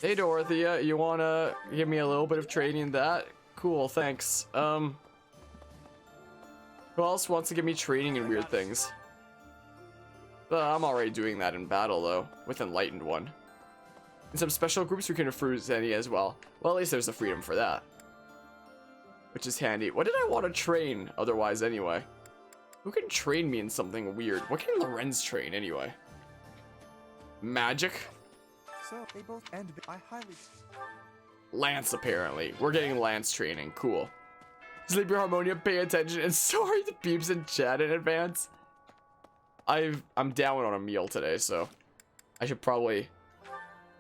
Hey Dorothea, you wanna give me a little bit of training in that? Cool, thanks. Who else wants to give me training in weird things? I'm already doing that in battle though, with Enlightened One. In some special groups we can refuse any as well. Well, at least there's the freedom for that. Which is handy. What did I want to train otherwise anyway? Who can train me in something weird? What can Lorenz train anyway? Magic? So they both end. I highly. Lance apparently. We're getting Lance training. Cool. Sleep your harmonium, pay attention, and sorry to peeps in chat in advance. I'm down on a meal today, so I should probably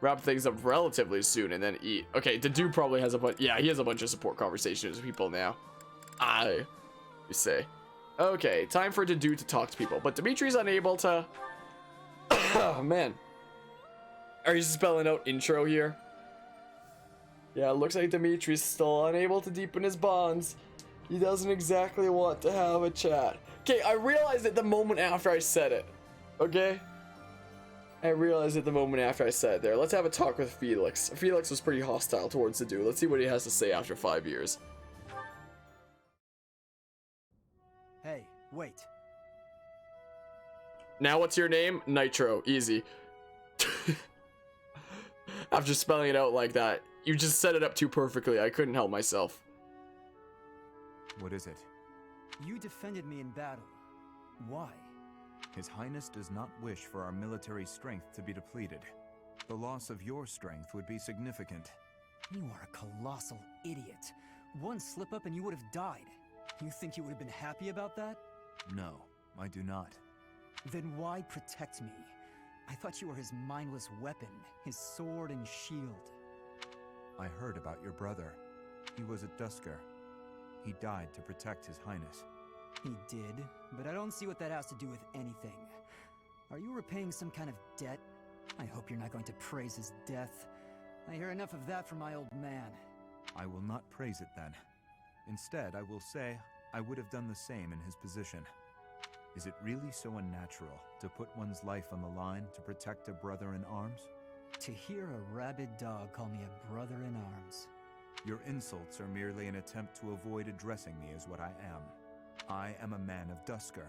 wrap things up relatively soon and then eat. Okay, Dedu probably has a bunch. Yeah, he has a bunch of support conversations with people now. You say. Okay, time for Dedu to talk to people, but Dimitri's unable to. Oh man. Are you spelling out intro here? Yeah, it looks like Dimitri's still unable to deepen his bonds. He doesn't exactly want to have a chat. Okay, I realized it the moment after I said it. Okay? I realized it the moment after I said it there. Let's have a talk with Felix. Felix was pretty hostile towards the dude. Let's see what he has to say after 5 years. Hey, wait. Now what's your name? Nitro. Easy. After spelling it out like that, you just set it up too perfectly. I couldn't help myself. What is it? You defended me in battle. Why? His Highness does not wish for our military strength to be depleted. The loss of your strength would be significant. You are a colossal idiot. One slip up and you would have died. You think you would have been happy about that? No, I do not. Then why protect me? I thought you were his mindless weapon, his sword and shield. I heard about your brother. He was a Dusker. He died to protect His Highness. He did, but I don't see what that has to do with anything. Are you repaying some kind of debt? I hope you're not going to praise his death. I hear enough of that from my old man. I will not praise it then. Instead, I will say I would have done the same in his position. Is it really so unnatural to put one's life on the line to protect a brother in arms? To hear a rabid dog call me a brother in arms. Your insults are merely an attempt to avoid addressing me as what I am. I am a man of Dusker,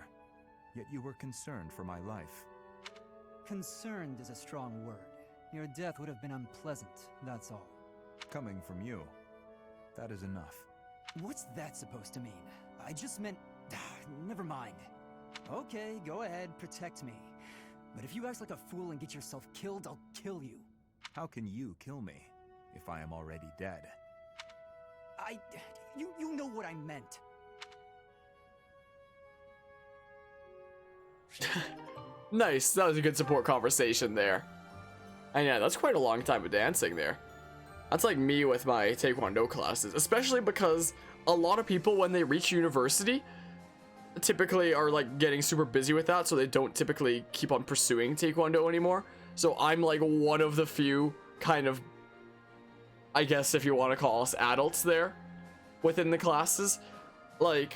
yet you were concerned for my life. Concerned is a strong word. Your death would have been unpleasant, that's all. Coming from you, that is enough. What's that supposed to mean? I just meant... Never mind. Okay, go ahead, protect me. But if you act like a fool and get yourself killed, I'll kill you. How can you kill me if I am already dead? You know what I meant. Nice, that was a good support conversation there. And yeah, that's quite a long time of dancing there. That's like me with my Taekwondo classes, especially because a lot of people when they reach university typically are like getting super busy with that, so they don't typically keep on pursuing Taekwondo anymore. So I'm like one of the few kind of, I guess if you want to call us adults there within the classes. Like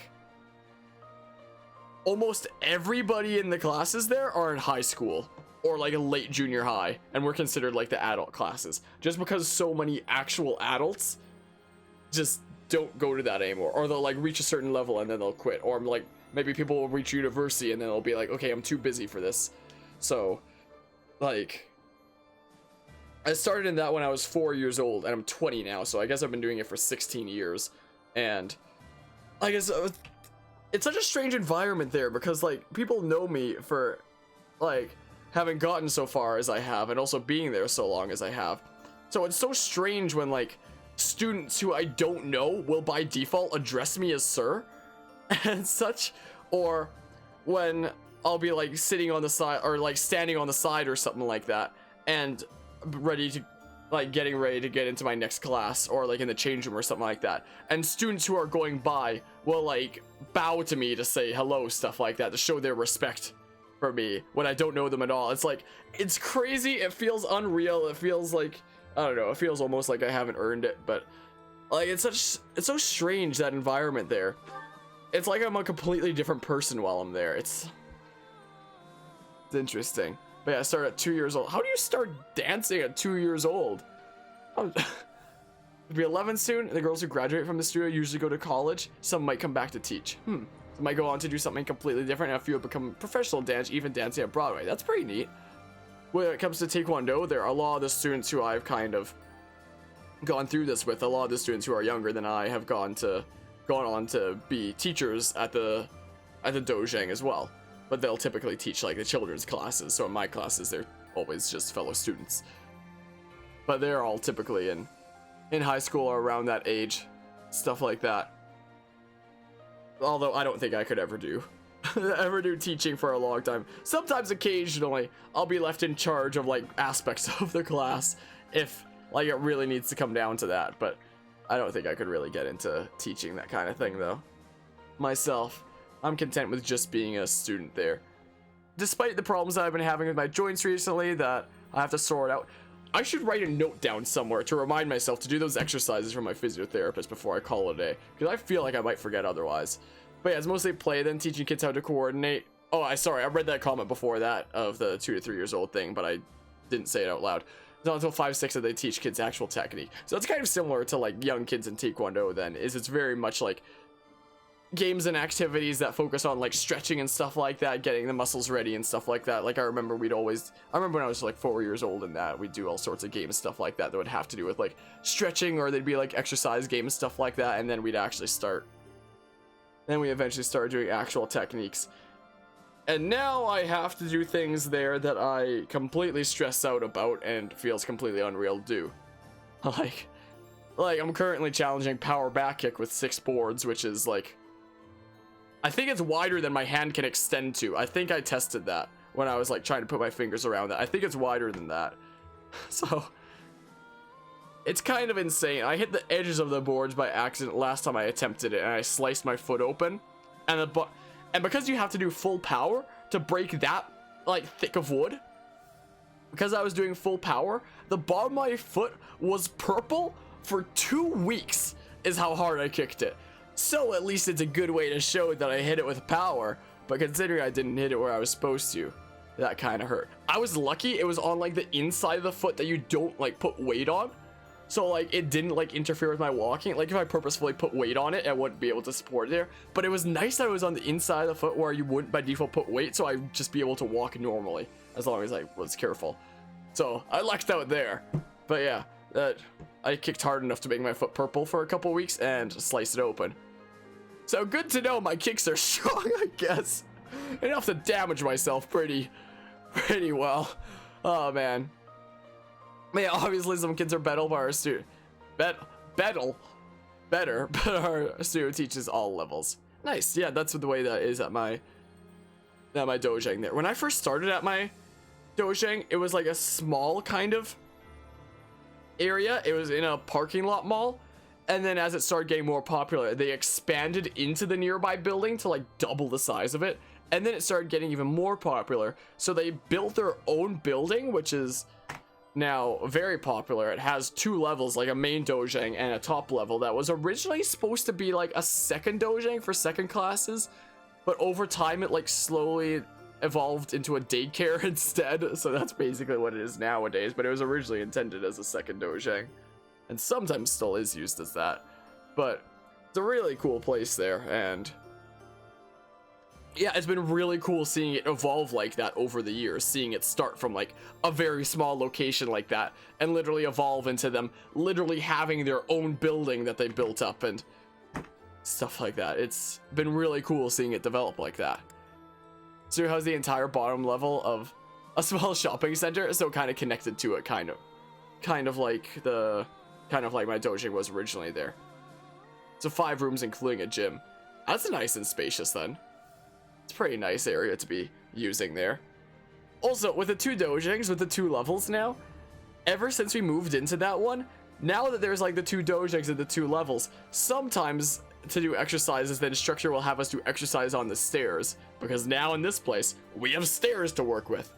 almost everybody in the classes there are in high school or like a late junior high, and we're considered like the adult classes just because so many actual adults just don't go to that anymore, or they'll like reach a certain level and then they'll quit, or like maybe people will reach university and then they'll be like, okay, I'm too busy for this. So like I started in that when I was 4 years old, and I'm 20 now, so I guess I've been doing it for 16 years. And I guess it's such a strange environment there because like people know me for like having gotten so far as I have and also being there so long as I have. So it's so strange when like students who I don't know will by default address me as sir and such, or when I'll be like sitting on the side or like standing on the side or something like that and ready to like getting ready to get into my next class, or like in the change room or something like that, and students who are going by will like bow to me to say hello, stuff like that, to show their respect for me when I don't know them at all. It's like, it's crazy. It feels unreal. It feels like, I don't know, it feels almost like I haven't earned it, but like it's so strange, that environment there. It's like I'm a completely different person while I'm there. It's interesting. But yeah, I started at 2 years old. How do you start dancing at 2 years old? It'll be 11 soon. The girls who graduate from the studio usually go to college. Some might come back to teach. Some might go on to do something completely different, and a few have become professional dance, even dancing at Broadway. That's pretty neat. When it comes to Taekwondo, there are a lot of the students who I've kind of gone through this with. A lot of the students who are younger than I have gone on to be teachers at the dojang as well. But they'll typically teach like the children's classes. So in my classes, they're always just fellow students. But they're all typically in high school or around that age, stuff like that. Although I don't think I could ever do teaching for a long time. Sometimes occasionally I'll be left in charge of like aspects of the class if like it really needs to come down to that, but I don't think I could really get into teaching that kind of thing though. Myself, I'm content with just being a student there. Despite the problems I've been having with my joints recently that I have to sort out, I should write a note down somewhere to remind myself to do those exercises from my physiotherapist before I call it a day, because I feel like I might forget otherwise. But yeah, it's mostly play then, teaching kids how to coordinate. Oh, I read that comment before that of the 2 to 3 years old thing, but I didn't say it out loud. It's not until 5, 6 that they teach kids actual technique. So it's kind of similar to like young kids in Taekwondo then, it's very much like games and activities that focus on like stretching and stuff like that, getting the muscles ready and stuff like that. Like I remember when I was like 4 years old and that we'd do all sorts of games, stuff like that would have to do with like stretching, or they'd be like exercise games, stuff like that, and then we eventually started doing actual techniques. And now I have to do things there that I completely stress out about and feels completely unreal to do. Like I'm currently challenging power back kick with 6 boards, which is like, I think it's wider than my hand can extend to. I think I tested that when I was like trying to put my fingers around that. I think it's wider than that. So it's kind of insane. I hit the edges of the boards by accident last time I attempted it, and I sliced my foot open. And because you have to do full power to break that like thick of wood, because I was doing full power, the bottom of my foot was purple for 2 weeks is how hard I kicked it. So at least it's a good way to show that I hit it with power, but considering I didn't hit it where I was supposed to, that kind of hurt. I was lucky it was on like the inside of the foot that you don't like put weight on. So like it didn't like interfere with my walking. Like if I purposefully put weight on it, I wouldn't be able to support it there. But it was nice that it was on the inside of the foot where you wouldn't by default put weight, so I'd just be able to walk normally as long as I was careful. So I lucked out there. But yeah, I kicked hard enough to make my foot purple for a couple weeks and sliced it open. So good to know my kicks are strong, I guess. Enough to damage myself pretty well. Oh man. Yeah, obviously some kids are better, but our student better, but our student teaches all levels. Nice. Yeah, that's the way that is at my dojang there. When I first started at my dojang, it was like a small kind of area. It was in a parking lot mall. And then as it started getting more popular, they expanded into the nearby building to like double the size of it. And then it started getting even more popular. So they built their own building, which is now very popular. It has 2 levels, like a main dojang and a top level that was originally supposed to be like a second dojang for second classes. But over time, it like slowly evolved into a daycare instead. So that's basically what it is nowadays. But it was originally intended as a second dojang. And sometimes still is used as that. But it's a really cool place there, and yeah, it's been really cool seeing it evolve like that over the years, seeing it start from like a very small location like that and literally evolve into them literally having their own building that they built up and stuff like that. It's been really cool seeing it develop like that. So it has the entire bottom level of a small shopping center, so kind of connected to it, kind of like my dojang was originally there. So 5 rooms including a gym. That's nice and spacious then. It's a pretty nice area to be using there. Also, with the 2 dojangs, with the 2 levels now, ever since we moved into that one, now that there's like the 2 dojangs and the 2 levels, sometimes to do exercises, the instructor will have us do exercise on the stairs, because now in this place, we have stairs to work with.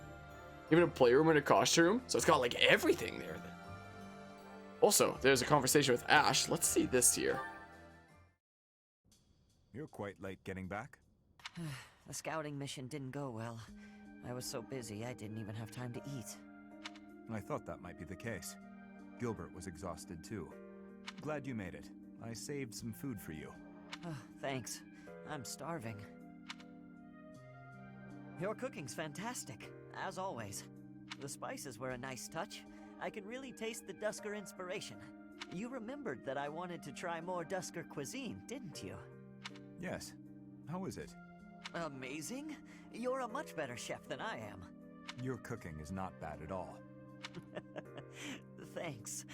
Even a playroom and a costume, so it's got like everything there. Also, there's a conversation with Ash. Let's see this here. You're quite late getting back. The scouting mission didn't go well. I was so busy I didn't even have time to eat. I thought that might be the case. Gilbert was exhausted too. Glad you made it. I saved some food for you. Thanks. I'm starving. Your cooking's fantastic, as always. The spices were a nice touch. I could really taste the Dusker inspiration. You remembered that I wanted to try more Dusker cuisine, didn't you? Yes. How is it? Amazing? You're a much better chef than I am. Your cooking is not bad at all. Thanks.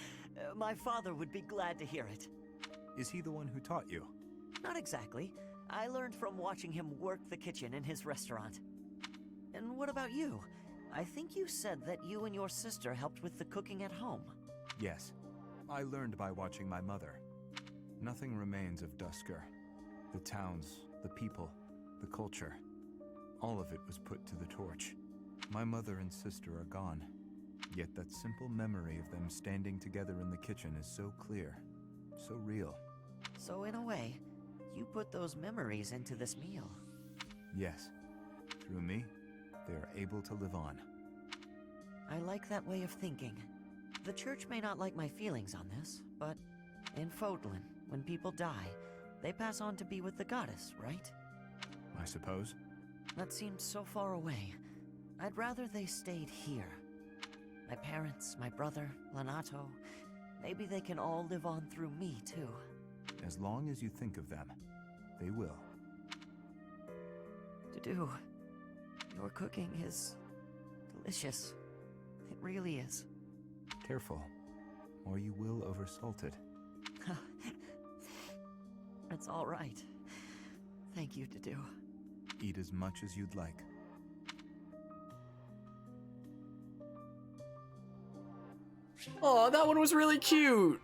My father would be glad to hear it. Is he the one who taught you? Not exactly. I learned from watching him work the kitchen in his restaurant. And what about you? I think you said that you and your sister helped with the cooking at home. Yes. I learned by watching my mother. Nothing remains of Dusker. The towns, the people, the culture. All of it was put to the torch. My mother and sister are gone. Yet that simple memory of them standing together in the kitchen is so clear, so real. So in a way, you put those memories into this meal. Yes. Through me, they are able to live on. I like that way of thinking. The church may not like my feelings on this, but in Fodlan, when people die, they pass on to be with the goddess, right? I suppose. That seems so far away. I'd rather they stayed here. My parents, my brother, Lanato, maybe they can all live on through me, too. As long as you think of them, they will. Dedue, your cooking is delicious. It really is. Careful, or you will oversalt it. It's all right. Thank you, Dedue. Eat as much as you'd like. Oh, that one was really cute.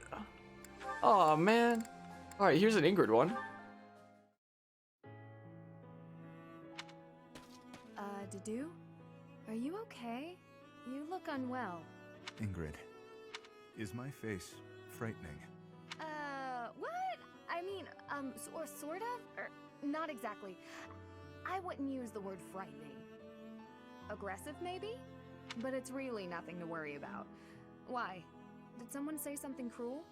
Oh man. All right, here's an Ingrid one. Dedue? Are you okay? You look unwell. Ingrid, is my face frightening? What? I mean, or sort of? Or not exactly. I wouldn't use the word frightening. Aggressive, maybe? But it's really nothing to worry about. Why? Did someone say something cruel?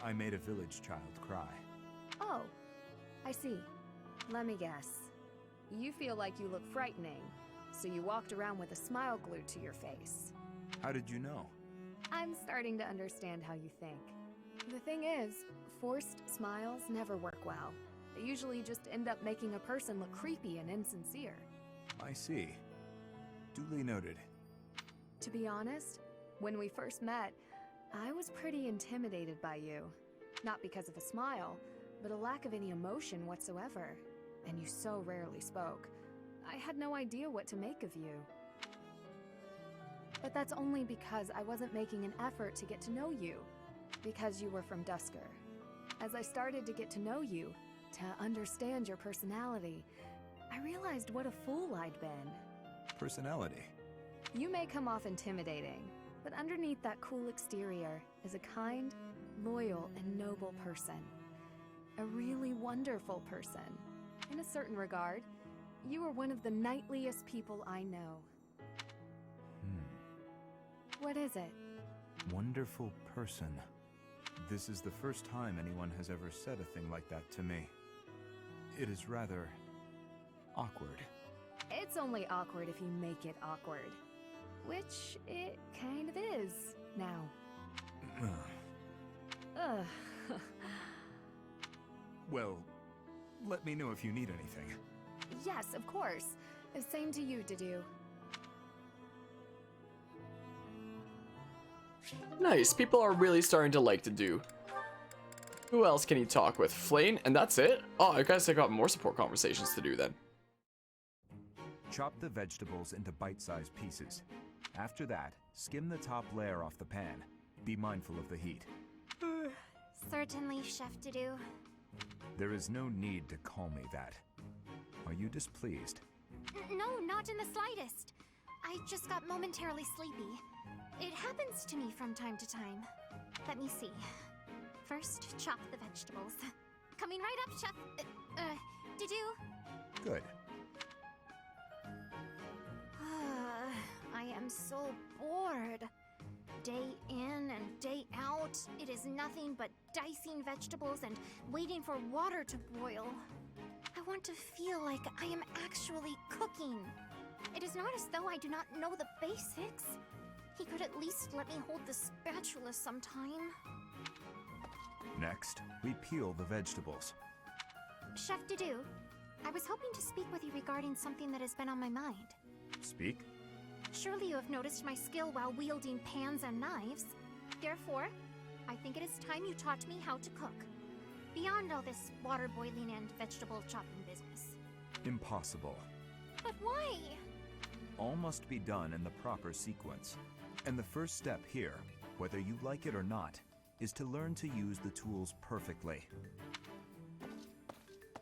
I made a village child cry. Oh, I see. Let me guess. You feel like you look frightening, so you walked around with a smile glued to your face. How did you know? I'm starting to understand how you think. The thing is, forced smiles never work well. They usually just end up making a person look creepy and insincere. I see. Duly noted. To be honest, when we first met, I was pretty intimidated by you. Not because of a smile, but a lack of any emotion whatsoever. And you so rarely spoke. I had no idea what to make of you. But that's only because I wasn't making an effort to get to know you. Because you were from Dusker. As I started to get to know you, to understand your personality, I realized what a fool I'd been. Personality? You may come off intimidating, but underneath that cool exterior is a kind, loyal, and noble person. A really wonderful person. In a certain regard, you are one of the knightliest people I know. What is it? Wonderful person. This is the first time anyone has ever said a thing like that to me. It is rather awkward. It's only awkward if you make it awkward. Which it kind of is, now. Ugh. Well, let me know if you need anything. Yes, of course. Same to you, Dedue. Nice. People are really starting to like Dedue. Who else can he talk with? Flane, and that's it? Oh, I guess I got more support conversations to do then. Chop the vegetables into bite-sized pieces. After that, skim the top layer off the pan. Be mindful of the heat. Certainly, Chef Dedue. There is no need to call me that. Are you displeased? No, not in the slightest. I just got momentarily sleepy. It happens to me from time to time. Let me see. First, chop the vegetables. Coming right up, Chef. Dedue. Good. am so bored. Day in and day out, it is nothing but dicing vegetables and waiting for water to boil. I want to feel like I am actually cooking. It is not as though I do not know the basics. He could at least let me hold the spatula sometime. Next, we peel the vegetables. Chef Dudu, I was hoping to speak with you regarding something that has been on my mind. Speak? Surely you have noticed my skill while wielding pans and knives. Therefore, I think it is time you taught me how to cook. Beyond all this water boiling and vegetable chopping business. Impossible. But why? All must be done in the proper sequence. And the first step here, whether you like it or not, is to learn to use the tools perfectly.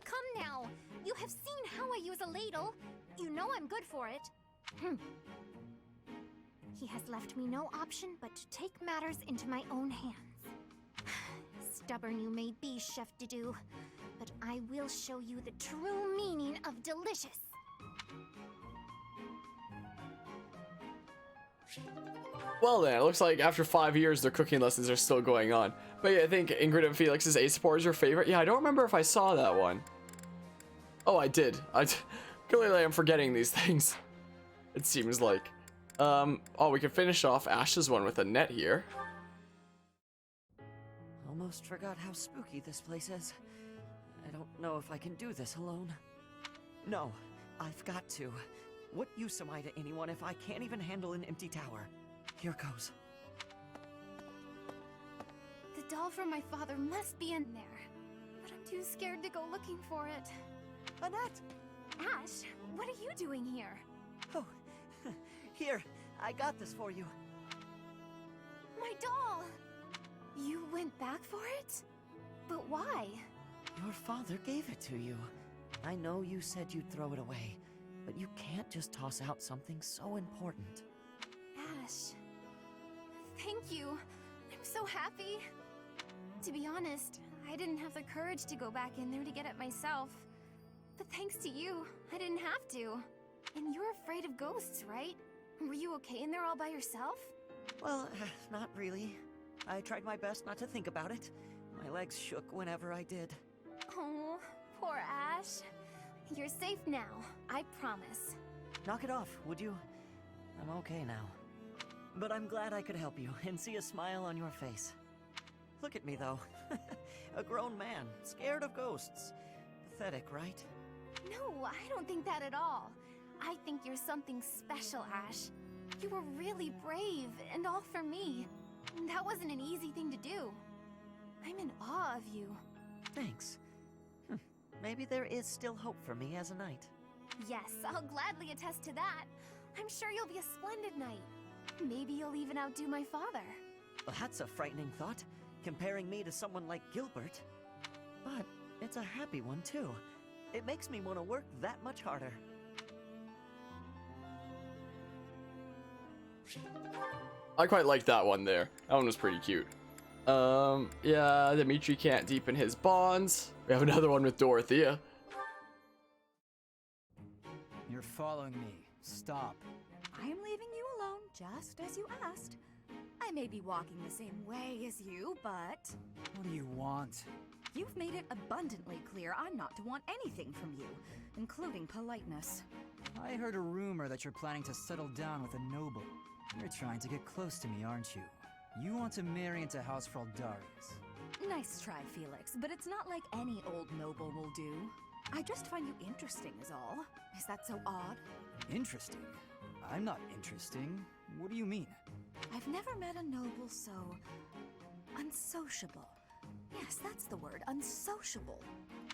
Come now! You have seen how I use a ladle. You know I'm good for it. He has left me no option but to take matters into my own hands. Stubborn you may be, Chef Dudu, but I will show you the true meaning of delicious. Well then, it looks like after 5 years, their cooking lessons are still going on. But yeah, I think Ingrid and Felix's A-Support is your favorite. Yeah, I don't remember if I saw that one. Oh, I did. Clearly I'm forgetting these things. It seems like. Oh, we can finish off Ash's one with a net here. Almost forgot how spooky this place is. I don't know if I can do this alone. No, I've got to. What use am I to anyone if I can't even handle an empty tower? Here goes. The doll from my father must be in there, but I'm too scared to go looking for it. Annette! Ash, what are you doing here? Oh, here, I got this for you. My doll! You went back for it? But why? Your father gave it to you. I know you said you'd throw it away, but you can't just toss out something so important. Ash, thank you. I'm so happy. To be honest, I didn't have the courage to go back in there to get it myself. But thanks to you, I didn't have to. And you're afraid of ghosts, right? Were you okay in there all by yourself? Well, not really. I tried my best not to think about it. My legs shook whenever I did. Oh, poor Ash. You're safe now, I promise. Knock it off, would you? I'm okay now. But I'm glad I could help you and see a smile on your face. Look at me, though. A grown man, scared of ghosts. Pathetic, right? No, I don't think that at all. I think you're something special, Ash. You were really brave, and all for me. That wasn't an easy thing to do. I'm in awe of you. Thanks. Maybe there is still hope for me as a knight. Yes, I'll gladly attest to that. I'm sure you'll be a splendid knight. Maybe you'll even outdo my father. Well, that's a frightening thought, comparing me to someone like Gilbert. But it's a happy one, too. It makes me want to work that much harder. I quite like that one there. That one was pretty cute. Yeah, Dimitri can't deepen his bonds. We have another one with Dorothea. You're following me. Stop. I am leaving you alone, just as you asked. I may be walking the same way as you, but What do you want? you've made it abundantly clear I'm not to want anything from you, including politeness. I heard a rumor that you're planning to settle down with a noble. You're trying to get close to me, aren't you? You want to marry into House Fraldarius. Nice try, Felix, but it's not like any old noble will do. I just find you interesting is all. Is that so odd? Interesting? I'm not interesting. What do you mean? I've never met a noble so unsociable. Yes, that's the word, unsociable.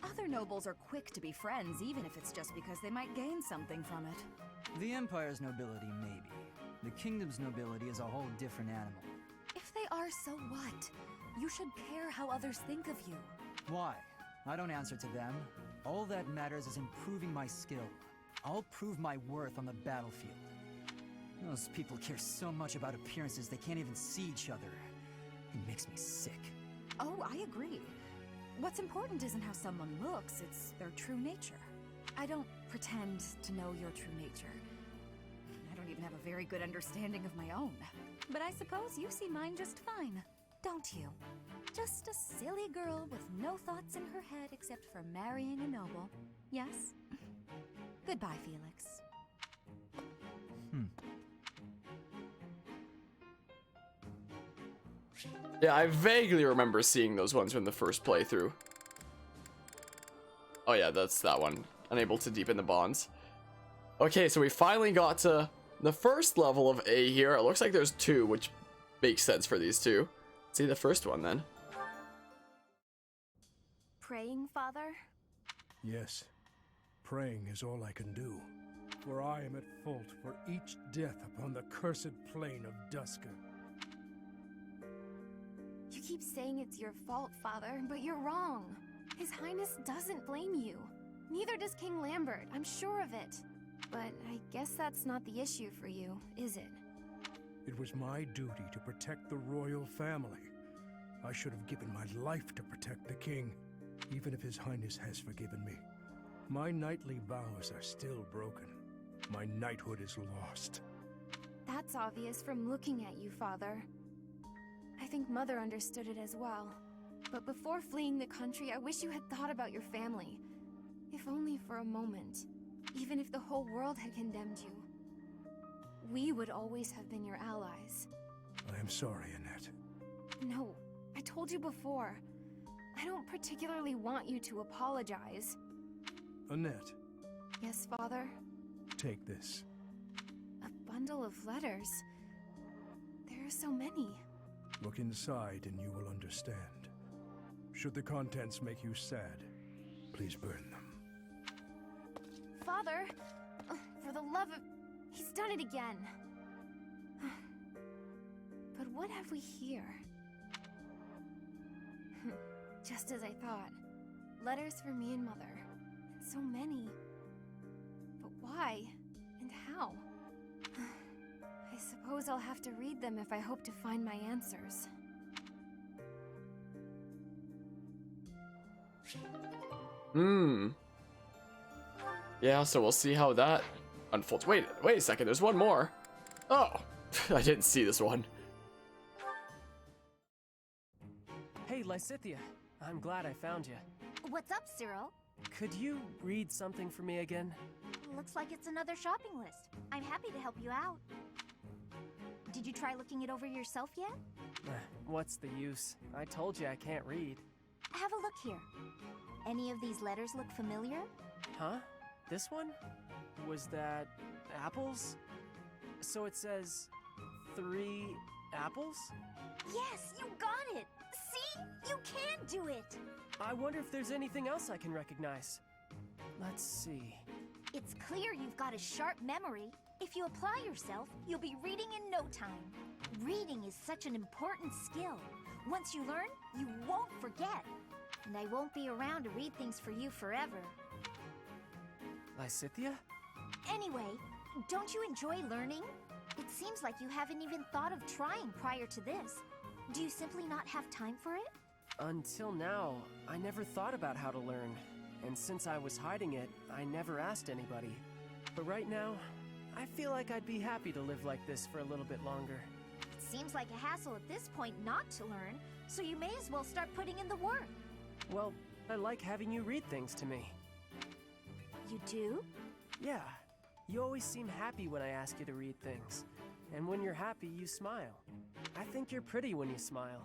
Other nobles are quick to be friends, even if it's just because they might gain something from it. The Empire's nobility, maybe. The Kingdom's nobility is a whole different animal. If they are, so what? You should care how others think of you. Why? I don't answer to them. All that matters is improving my skill. I'll prove my worth on the battlefield. Those people care so much about appearances they can't even see each other. It makes me sick. Oh, I agree. What's important isn't how someone looks, it's their true nature. I don't pretend to know your true nature. I don't even have a very good understanding of my own. But I suppose you see mine just fine, don't you? Just a silly girl with no thoughts in her head except for marrying a noble. Yes? Goodbye, Felix. Yeah, I vaguely remember seeing those ones from the first playthrough. Oh yeah, that's that one. Unable to deepen the bonds. Okay, so we finally got to the first level of A here. It looks like there's two, which makes sense for these two. Let's see the first one then. Praying, Father? Yes, praying is all I can do, for I am at fault for each death upon the cursed plain of Duscur. You keep saying it's your fault, Father, but you're wrong. His Highness doesn't blame you. Neither does King Lambert, I'm sure of it. But I guess that's not the issue for you, is it? It was my duty to protect the royal family. I should have given my life to protect the king, even if His Highness has forgiven me. My knightly vows are still broken. My knighthood is lost. That's obvious from looking at you, Father. I think Mother understood it as well. But before fleeing the country, I wish you had thought about your family. If only for a moment. Even if the whole world had condemned you. We would always have been your allies. I am sorry, Annette. No, I told you before. I don't particularly want you to apologize. Annette, Yes, Father? take this. A bundle of letters. There are so many. Look inside and you will understand. Should the contents make you sad, please burn them. Father! For the love of... He's done it again. But what have we here? Just as I thought. Letters for me and Mother. And so many. But why? And how? I suppose I'll have to read them if I hope to find my answers. Yeah, so we'll see how that unfolds. Wait a second, there's one more. Oh, I didn't see this one. Hey, Lysithea. I'm glad I found you. What's up, Cyril? Could you read something for me again? Looks like it's another shopping list. I'm happy to help you out. Did you try looking it over yourself yet? What's the use? I told you I can't read. Have a look here. Any of these letters look familiar? Huh? This one? Was that apples? So it says 3 apples? Yes, you got it! See? You can do it! I wonder if there's anything else I can recognize. Let's see. It's clear you've got a sharp memory. If you apply yourself, you'll be reading in no time. Reading is such an important skill. Once you learn, you won't forget. And I won't be around to read things for you forever. Lysithea? Anyway, don't you enjoy learning? It seems like you haven't even thought of trying prior to this. Do you simply not have time for it? Until now, I never thought about how to learn. And since I was hiding it, I never asked anybody. But right now, I feel like I'd be happy to live like this for a little bit longer. It seems like a hassle at this point not to learn, so you may as well start putting in the work. Well, I like having you read things to me. You do? Yeah, you always seem happy when I ask you to read things. And when you're happy, you smile. I think you're pretty when you smile.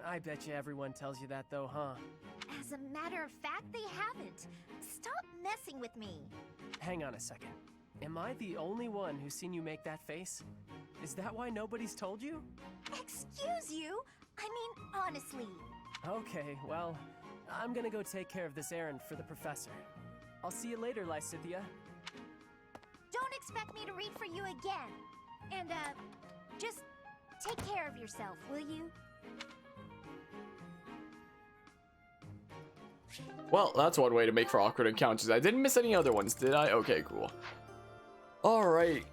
I bet you everyone tells you that though, huh? As a matter of fact, they haven't. Stop messing with me. Hang on a second. Am I the only one who's seen you make that face? Is that why nobody's told you? Excuse you? I mean, honestly. Okay, well, I'm gonna go take care of this errand for the professor. I'll see you later, Lysithea. Don't expect me to read for you again. And, just take care of yourself, will you? Well, that's one way to make for awkward encounters. I didn't miss any other ones, did I? Okay, cool. Alright,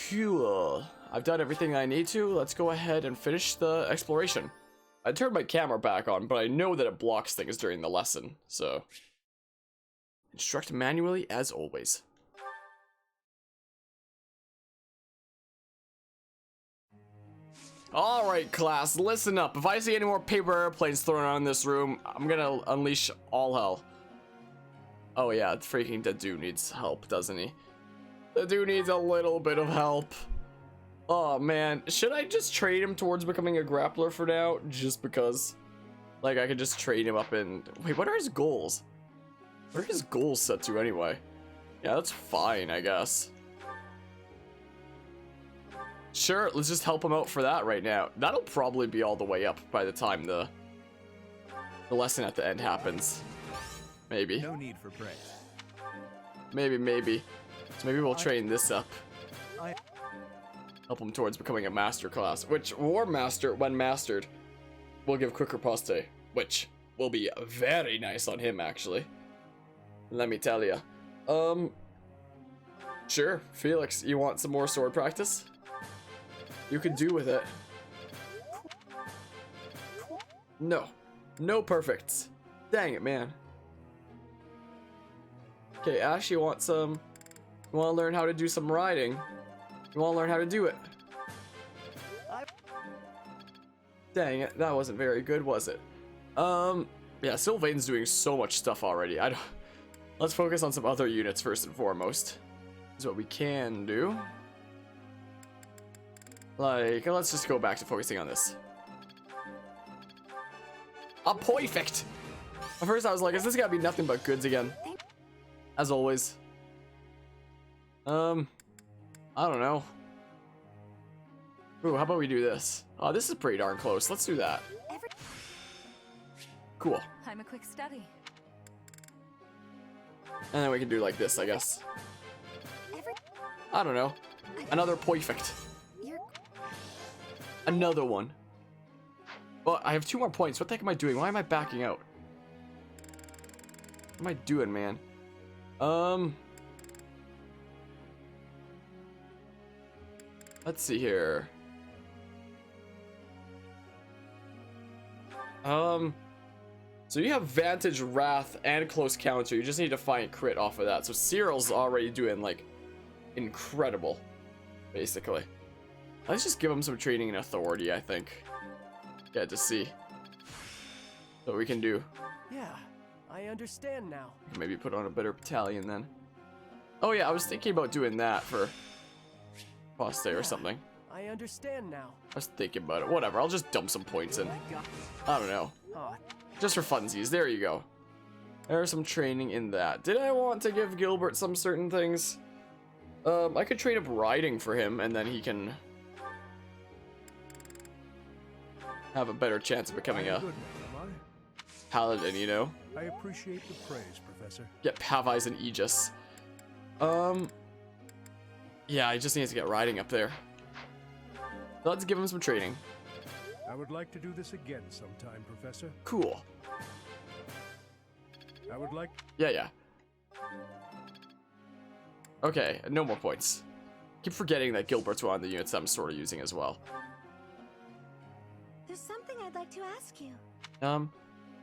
cool. I've done everything I need to. Let's go ahead and finish the exploration. I turned my camera back on, but I know that it blocks things during the lesson, so... Instruct manually as always. Alright, class, listen up. If I see any more paper airplanes thrown around in this room, I'm gonna unleash all hell. Oh yeah, freaking the dude needs help, doesn't he? The dude needs a little bit of help. Oh man, should I just trade him towards becoming a grappler for now? Just because, like, I could just trade him up in... Wait, what are his goals? What are his goals set to anyway? Yeah, that's fine, I guess. Sure, let's just help him out for that right now. That'll probably be all the way up by the time the lesson at the end happens. Maybe. No need for praise. Maybe. So maybe we'll train this up. Help him towards becoming a master class, which War Master, when mastered, will give quicker poste, which will be very nice on him, actually. Let me tell ya. Sure, Felix, you want some more sword practice? You could do with it. No perfects. Dang it, man. Okay, Ash, you want to learn how to do some riding? You want to learn how to do it? Dang it, that wasn't very good, was it? Yeah, Sylvain's doing so much stuff already. Let's focus on some other units first and foremost. Is what we can do. Like, let's just go back to focusing on this. Perfect! At first I was like, is this gotta be nothing but goods again? As always. I don't know. Ooh, how about we do this? Oh, this is pretty darn close. Let's do that. Cool. I'm a quick study. And then we can do like this, I guess. I don't know. Another perfect. Another one. Well, I have 2 more points. What the heck am I doing? Why am I backing out? What am I doing, man? Let's see here. So you have Vantage, Wrath, and Close Counter. You just need to find crit off of that. So Cyril's already doing, like, incredible, basically. Let's just give him some training in Authority, I think. Yeah, to see what we can do. Yeah, I understand now. Maybe put on a better battalion then. Oh yeah, I was thinking about doing that for Poste or something. I understand now. I was thinking about it. Whatever, I'll just dump some points in. I don't know. Just for funsies. There you go. There's some training in that. Did I want to give Gilbert some certain things? I could trade up riding for him, and then he can have a better chance of becoming a paladin, you know? I appreciate the praise, Professor. Get Pavi's and Aegis. Yeah, I just need to get riding up there. Let's give him some training. I would like to do this again sometime, Professor. Cool. I would like... Yeah. Okay, no more points. Keep forgetting that Gilbert's one of the units I'm sort of using as well. There's something I'd like to ask you.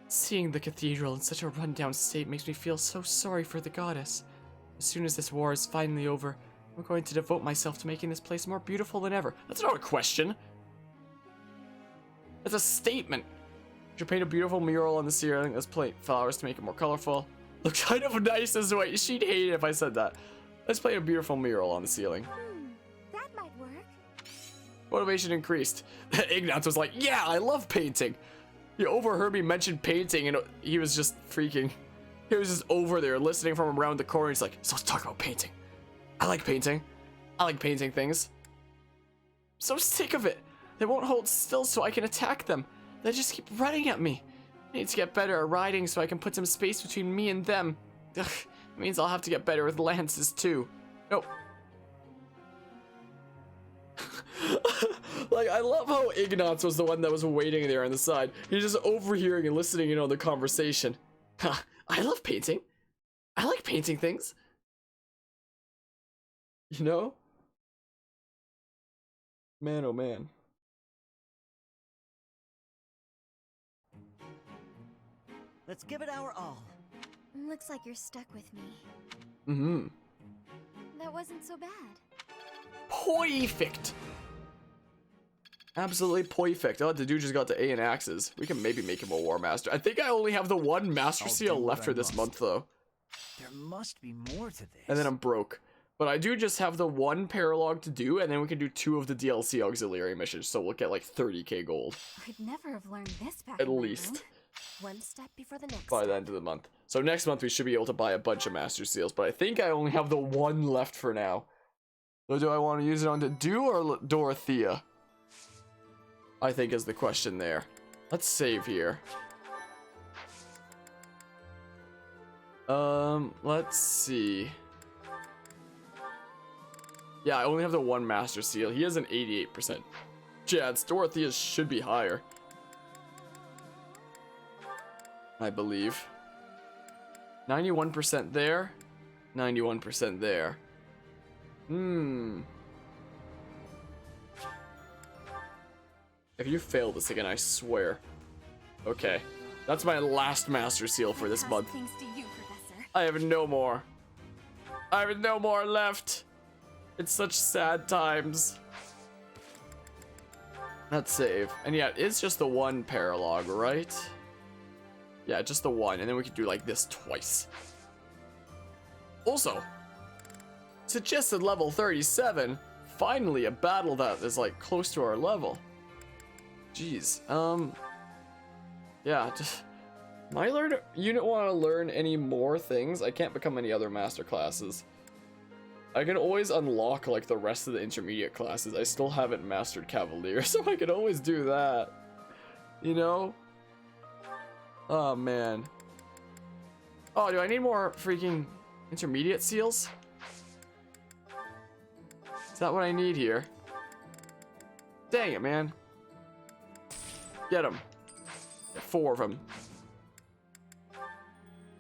Seeing the cathedral in such a rundown state makes me feel so sorry for the goddess. As soon as this war is finally over, I'm going to devote myself to making this place more beautiful than ever. That's not a question. It's a statement. Should paint a beautiful mural on the ceiling. Let's plant flowers to make it more colorful. Looks kind of nice as well. She'd hate it if I said that. Let's paint a beautiful mural on the ceiling. That might work. Motivation increased. Ignatz was like, yeah, I love painting. He overheard me mention painting and he was just freaking. He was just over there listening from around the corner. He's like, so let's talk about painting. I like painting. I like painting things. I'm so sick of it. They won't hold still so I can attack them. They just keep running at me. I need to get better at riding so I can put some space between me and them. Ugh, it means I'll have to get better with lances too. Nope. Like, I love how Ignatz was the one that was waiting there on the side. He's just overhearing and listening in on the conversation. I love painting. I like painting things. You know? Man, oh man. Let's give it our all. Looks like you're stuck with me. Mm-hmm. That wasn't so bad. Perfect. Absolutely perfect. Oh, the dude just got to A in axes. We can maybe make him a War Master. I think I only have the one Master I'll Seal do what left for I this must. month, though. There must be more to this. And then I'm broke. But I do just have the one paralog to do, and then we can do 2 of the DLC auxiliary missions, so we'll get like 30k gold. I'd never have learned this back At in my least. room. One step before the next. By the end of the month. So next month we should be able to buy a bunch of Master Seals, but I think I only have the one left for now. So do I want to use it on Dew or Dorothea? I think is the question there. Let's save here. Let's see. Yeah, I only have the one Master Seal. He has an 88% chance. Dorothea's should be higher, I believe. 91% there. 91% there. If you fail this again, I swear. Okay. That's my last Master Seal for this month. Thanks to you, Professor. I have no more. I have no more left. It's such sad times. Let's save. And yeah, it's just the one paralog, right? Yeah, just the one. And then we could do like this twice. Also, suggested level 37. Finally, a battle that is like close to our level. Jeez. Yeah, just... My unit want to learn any more things? I can't become any other master classes. I can always unlock like the rest of the intermediate classes. I still haven't mastered Cavalier, so I can always do that. You know? Oh, man. Oh, do I need more freaking intermediate seals? Is that what I need here? Dang it, man. Get them. Get 4 of them.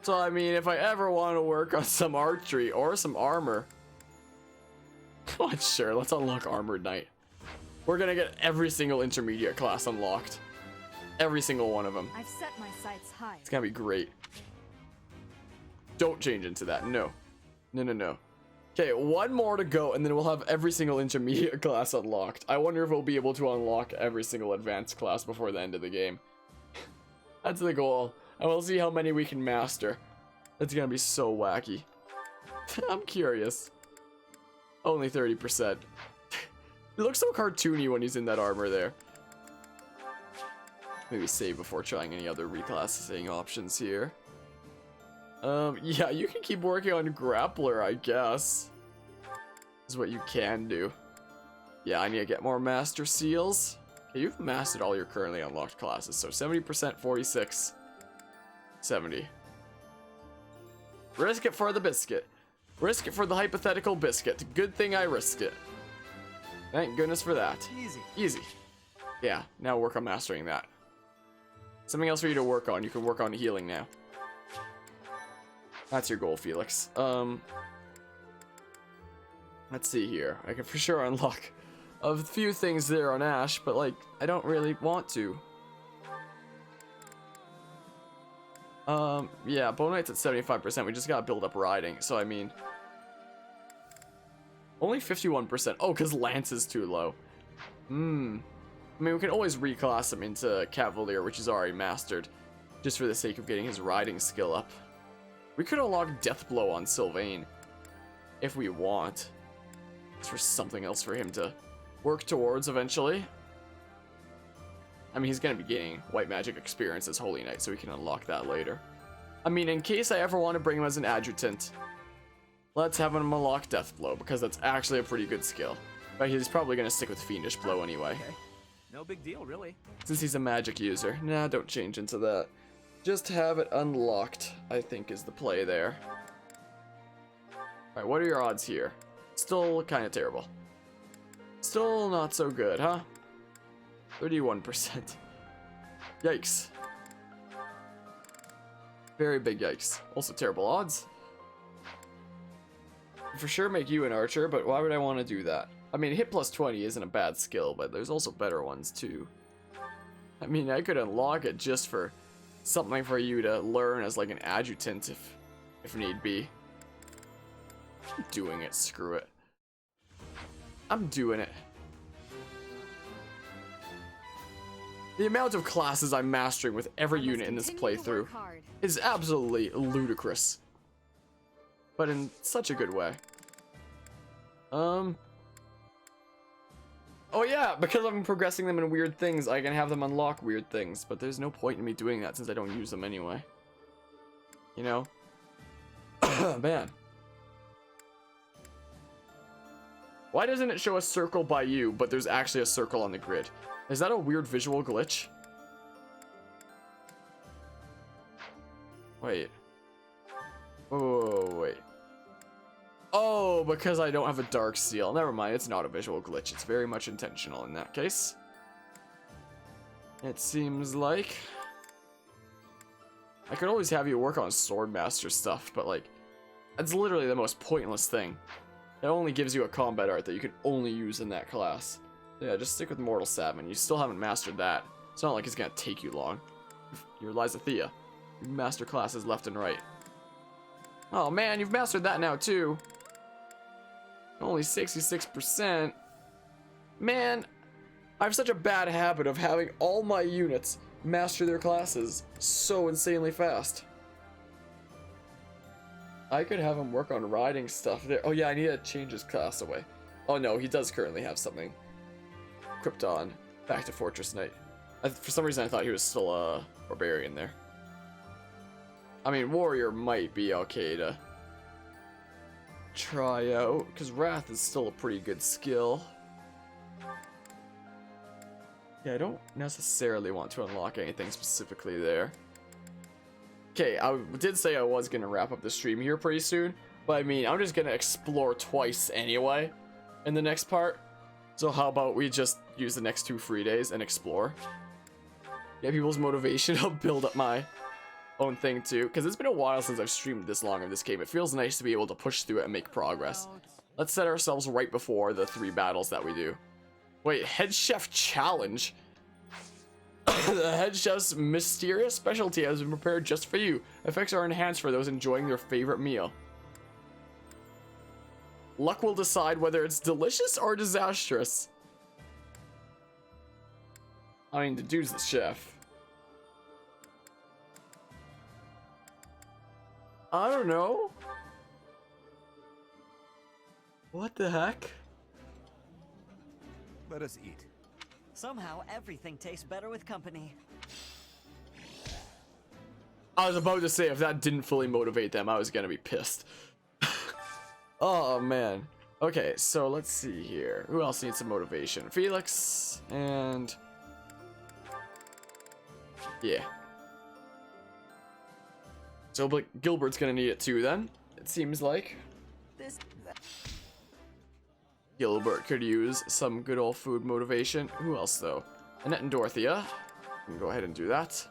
So, I mean, if I ever want to work on some archery or some armor... Oh, sure, let's unlock Armored Knight. We're gonna get every single intermediate class unlocked. Every single one of them. I've set my sights high. It's gonna be great. Don't change into that. No. No, no, no. Okay, one more to go, and then we'll have every single intermediate class unlocked. I wonder if we'll be able to unlock every single advanced class before the end of the game. That's the goal. And we'll see how many we can master. It's gonna be so wacky. I'm curious. Only 30%. He looks so cartoony when he's in that armor there. Maybe save before trying any other reclassing options here. Yeah, you can keep working on Grappler, I guess. Is what you can do. Yeah, I need to get more Master Seals. Okay, you've mastered all your currently unlocked classes, so 70%, 46, 70. Risk it for the biscuit. Risk it for the hypothetical biscuit. Good thing I risked it. Thank goodness for that. Easy. Easy. Yeah, now work on mastering that. Something else for you to work on. You can work on healing now. That's your goal, Felix. Let's see here. I can for sure unlock a few things there on Ash, but like, I don't really want to. Yeah, Bone Knight's at 75%. We just gotta build up riding, so I mean... Only 51%. Oh, because Lance is too low. I mean, we can always reclass him into Cavalier, which is already mastered, just for the sake of getting his riding skill up. We could unlock Deathblow on Sylvain, if we want. It's for something else for him to work towards eventually. I mean, he's going to be gaining white magic experience as Holy Knight, so we can unlock that later. I mean, in case I ever want to bring him as an adjutant, let's have him unlock Deathblow, because that's actually a pretty good skill. But he's probably going to stick with Fiendish Blow anyway. Okay. No big deal, really. Since he's a magic user. Nah, don't change into that. Just have it unlocked, I think, is the play there. Alright, what are your odds here? Still kind of terrible. Still not so good, huh? 31%. Yikes. Very big yikes. Also terrible odds. For sure make you an archer, but why would I want to do that? I mean, hit plus 20 isn't a bad skill, but there's also better ones too. I mean, I could unlock it just for something for you to learn as like an adjutant if need be. I'm doing it, screw it. I'm doing it. The amount of classes I'm mastering with every unit in this playthrough is absolutely ludicrous. But in such a good way. Oh yeah, because I'm progressing them in weird things, I can have them unlock weird things. But there's no point in me doing that since I don't use them anyway. You know? Man. Why doesn't it show a circle by you, but there's actually a circle on the grid? Is that a weird visual glitch? Wait. Oh, wait. Oh, because I don't have a dark seal. Never mind, it's not a visual glitch. It's very much intentional in that case. It seems like... I could always have you work on Swordmaster stuff, but like... That's literally the most pointless thing. It only gives you a combat art that you can only use in that class. Yeah, just stick with Mortal Salmon. You still haven't mastered that. It's not like it's gonna take you long. You're Lysathea. You master classes left and right. Oh man, you've mastered that now too. Only 66%. Man, I have such a bad habit of having all my units master their classes so insanely fast. I could have him work on riding stuff there. Oh yeah, I need to change his class away. Oh no, he does currently have something. Krypton, back to Fortress Knight. For some reason I thought he was still a barbarian there. I mean, warrior might be okay to try out, because Wrath is still a pretty good skill. Yeah, I don't necessarily want to unlock anything specifically there. Okay, I did say I was going to wrap up the stream here pretty soon, but I mean, I'm just going to explore twice anyway in the next part. So how about we just use the next 2 free days and explore? Get people's motivation. I'll build up my own thing too, because it's been a while since I've streamed this long of this game. It feels nice to be able to push through it and make progress. Let's set ourselves right before the 3 battles that we do. Wait, Head Chef Challenge? The Head Chef's mysterious specialty has been prepared just for you. Effects are enhanced for those enjoying their favorite meal. Luck will decide whether it's delicious or disastrous. I mean, the dude's the chef. I don't know. What the heck? Let us eat. Somehow, everything tastes better with company. I was about to say, if that didn't fully motivate them, I was gonna be pissed. Oh, man. Okay, so let's see here. Who else needs some motivation? Felix, and... yeah. So Gilbert's gonna need it too, then. It seems like. Gilbert could use some good old food motivation. Who else, though? Annette and Dorothea. We can go ahead and do that.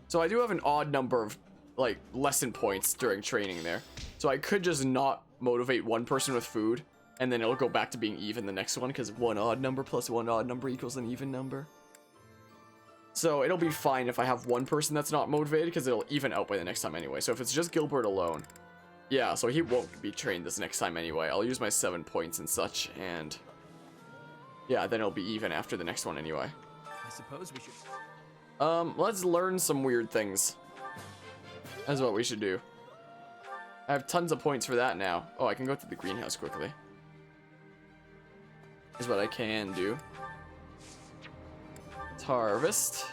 So I do have an odd number of, like, lesson points during training there. So I could just not motivate one person with food, and then it'll go back to being even the next one, because 1 odd number plus 1 odd number equals an even number. So it'll be fine if I have one person that's not motivated, because it'll even out by the next time anyway. So if it's just Gilbert alone, yeah, so he won't be trained this next time anyway. I'll use my 7 points and such, and yeah, then it'll be even after the next one anyway. I suppose we should... Let's learn some weird things. That's what we should do. I have tons of points for that now. Oh, I can go to the greenhouse quickly. Is what I can do. Let's harvest.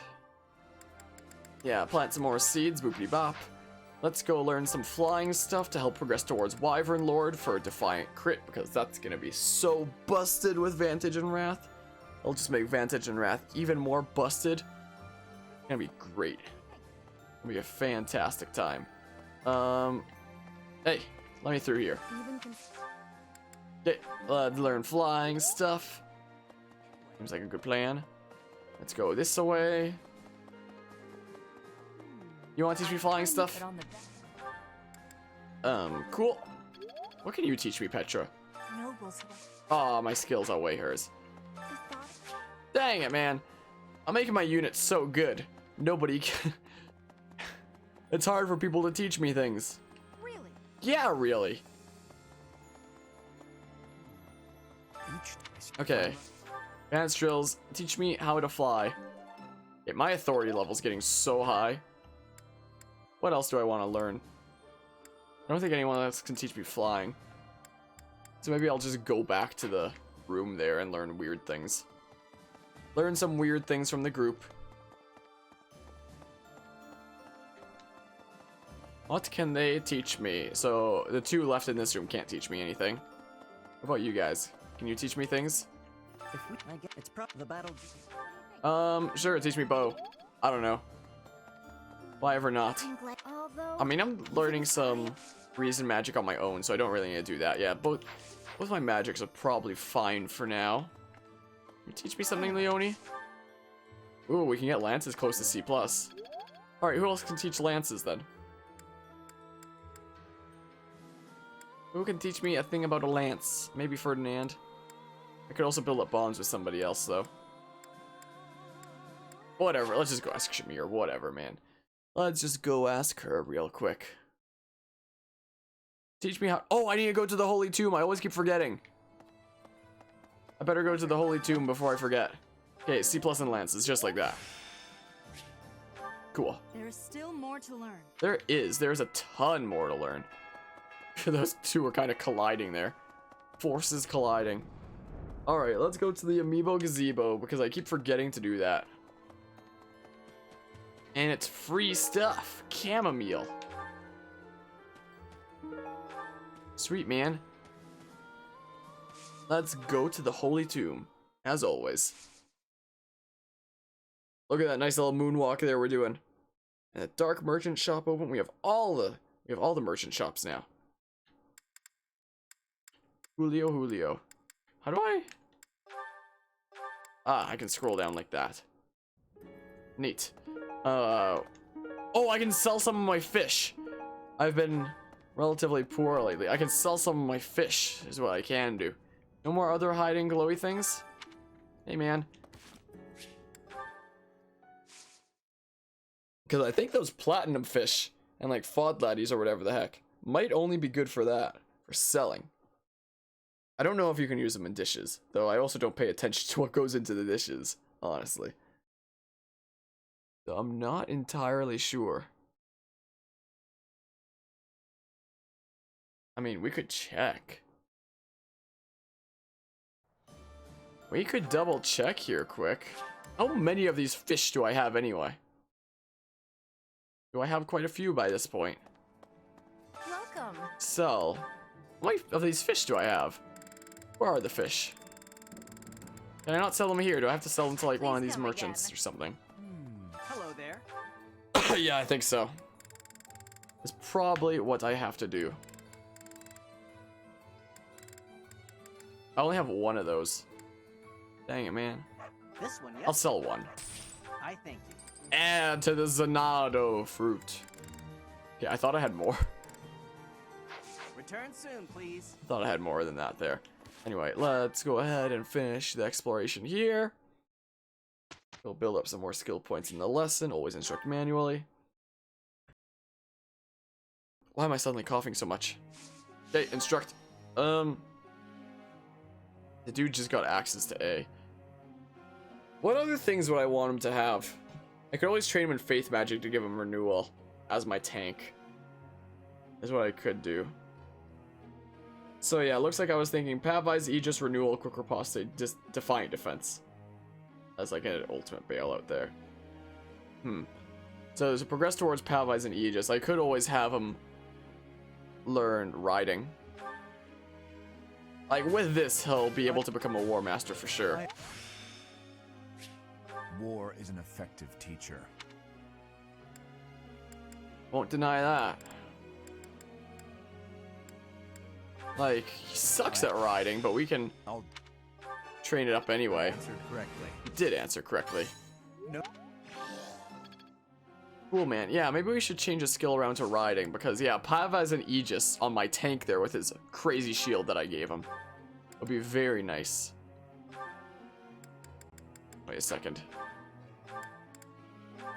Yeah, plant some more seeds, boopity bop. Let's go learn some flying stuff to help progress towards Wyvern Lord for Defiant Crit, because that's gonna be so busted with Vantage and Wrath. I'll just make Vantage and Wrath even more busted. It's gonna be great. It's gonna be a fantastic time. Hey, let me through here. Okay, let's learn flying stuff. Seems like a good plan. Let's go this way. You want to teach me flying stuff? Cool. What can you teach me, Petra? Aw, my skills outweigh hers. Dang it, man. I'm making my unit so good. Nobody can... It's hard for people to teach me things. Really? Yeah, really. Okay. Advanced drills. Teach me how to fly. Okay, my authority level's getting so high. What else do I want to learn? I don't think anyone else can teach me flying. So maybe I'll just go back to the room there and learn weird things. Learn some weird things from the group. What can they teach me? So the two left in this room can't teach me anything. What about you guys? Can you teach me things? If we, I get, it's the battle. Sure, teach me bow. I don't know. Why ever not? I mean, I'm learning some reason magic on my own, so I don't really need to do that. Yeah, both my magics are probably fine for now. Can you teach me something, Leone? Ooh, we can get lances close to C+. Alright, who else can teach lances then? Who can teach me a thing about a lance? Maybe Ferdinand. I could also build up bonds with somebody else, though. Whatever, let's just go ask Shamir. Whatever, man. Let's just go ask her real quick. Teach me how... Oh, I need to go to the Holy Tomb. I always keep forgetting. I better go to the Holy Tomb before I forget. Okay, C+ and lances, just like that. Cool. There's still more to learn. There is. There's a ton more to learn. Those two are kind of colliding there. Forces colliding. Alright, let's go to the Amiibo Gazebo, because I keep forgetting to do that. And it's free stuff. Chamomile. Sweet, man. Let's go to the Holy Tomb, as always. Look at that nice little moonwalk there we're doing. And the dark merchant shop open. We have all the merchant shops now. Julio. How do I? Ah, I can scroll down like that. Neat. Oh, I can sell some of my fish. I've been relatively poor lately. I can sell some of my fish, is what I can do. No more other hiding glowy things? Hey, man. Because I think those platinum fish and like fodladdies or whatever the heck might only be good for that, for selling. I don't know if you can use them in dishes, though I also don't pay attention to what goes into the dishes, honestly. So I'm not entirely sure. I mean, we could check. We could double check here quick. How many of these fish do I have anyway? Do I have quite a few by this point? Welcome. So, how many of these fish do I have? Where are the fish? Can I not sell them here? Do I have to sell them to like one of these merchants or something? Hello there. Yeah, I think so. That's probably what I have to do. I only have one of those. Dang it, man. This one, yes. I'll sell one. I thank you. Add to the Zanado fruit. Yeah, I thought I had more. Return soon, please. I thought I had more than that there. Anyway, let's go ahead and finish the exploration here. We'll build up some more skill points in the lesson. Always instruct manually. Why am I suddenly coughing so much? Okay, instruct. The dude just got access to A. What other things would I want him to have? I could always train him in Faith Magic to give him renewal as my tank. Is what I could do. So yeah, looks like I was thinking Pavai's Aegis, renewal, quick riposte, Defiant Defense. That's like an ultimate bailout there. So to progress towards Pavai's and Aegis, I could always have him learn riding. Like with this, he'll be able to become a War Master for sure. War is an effective teacher. Won't deny that. Like, he sucks at riding, but we can train it up anyway. Answered correctly. He did answer correctly. No. Cool, man. Yeah, maybe we should change a skill around to riding, because, yeah, Pav has an Aegis on my tank there with his crazy shield that I gave him. It'll be very nice. Wait a second.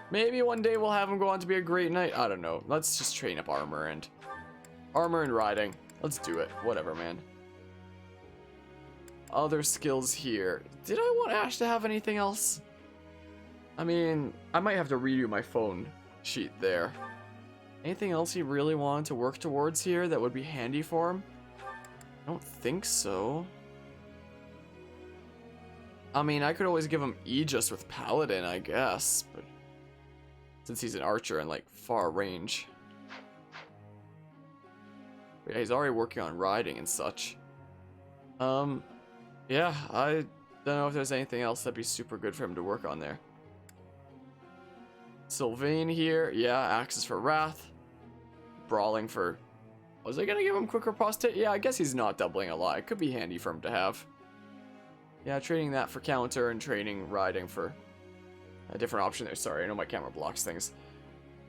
Maybe one day we'll have him go on to be a great knight. I don't know. Let's just train up armor and riding. Let's do it. Whatever, man. other skills here. Did I want Ash to have anything else? I mean, I might have to redo my phone sheet there. Anything else he really wanted to work towards here that would be handy for him? I don't think so. I mean, I could always give him Aegis with Paladin, I guess, but since he's an archer and like far range. But yeah, he's already working on riding and such. Yeah, I don't know if there's anything else that'd be super good for him to work on there. Sylvain here, yeah, Axes for Wrath. Brawling for... Was I gonna give him quicker prostate? Yeah, I guess he's not doubling a lot. It could be handy for him to have. Yeah, trading that for counter and trading riding for a different option there. Sorry, I know my camera blocks things.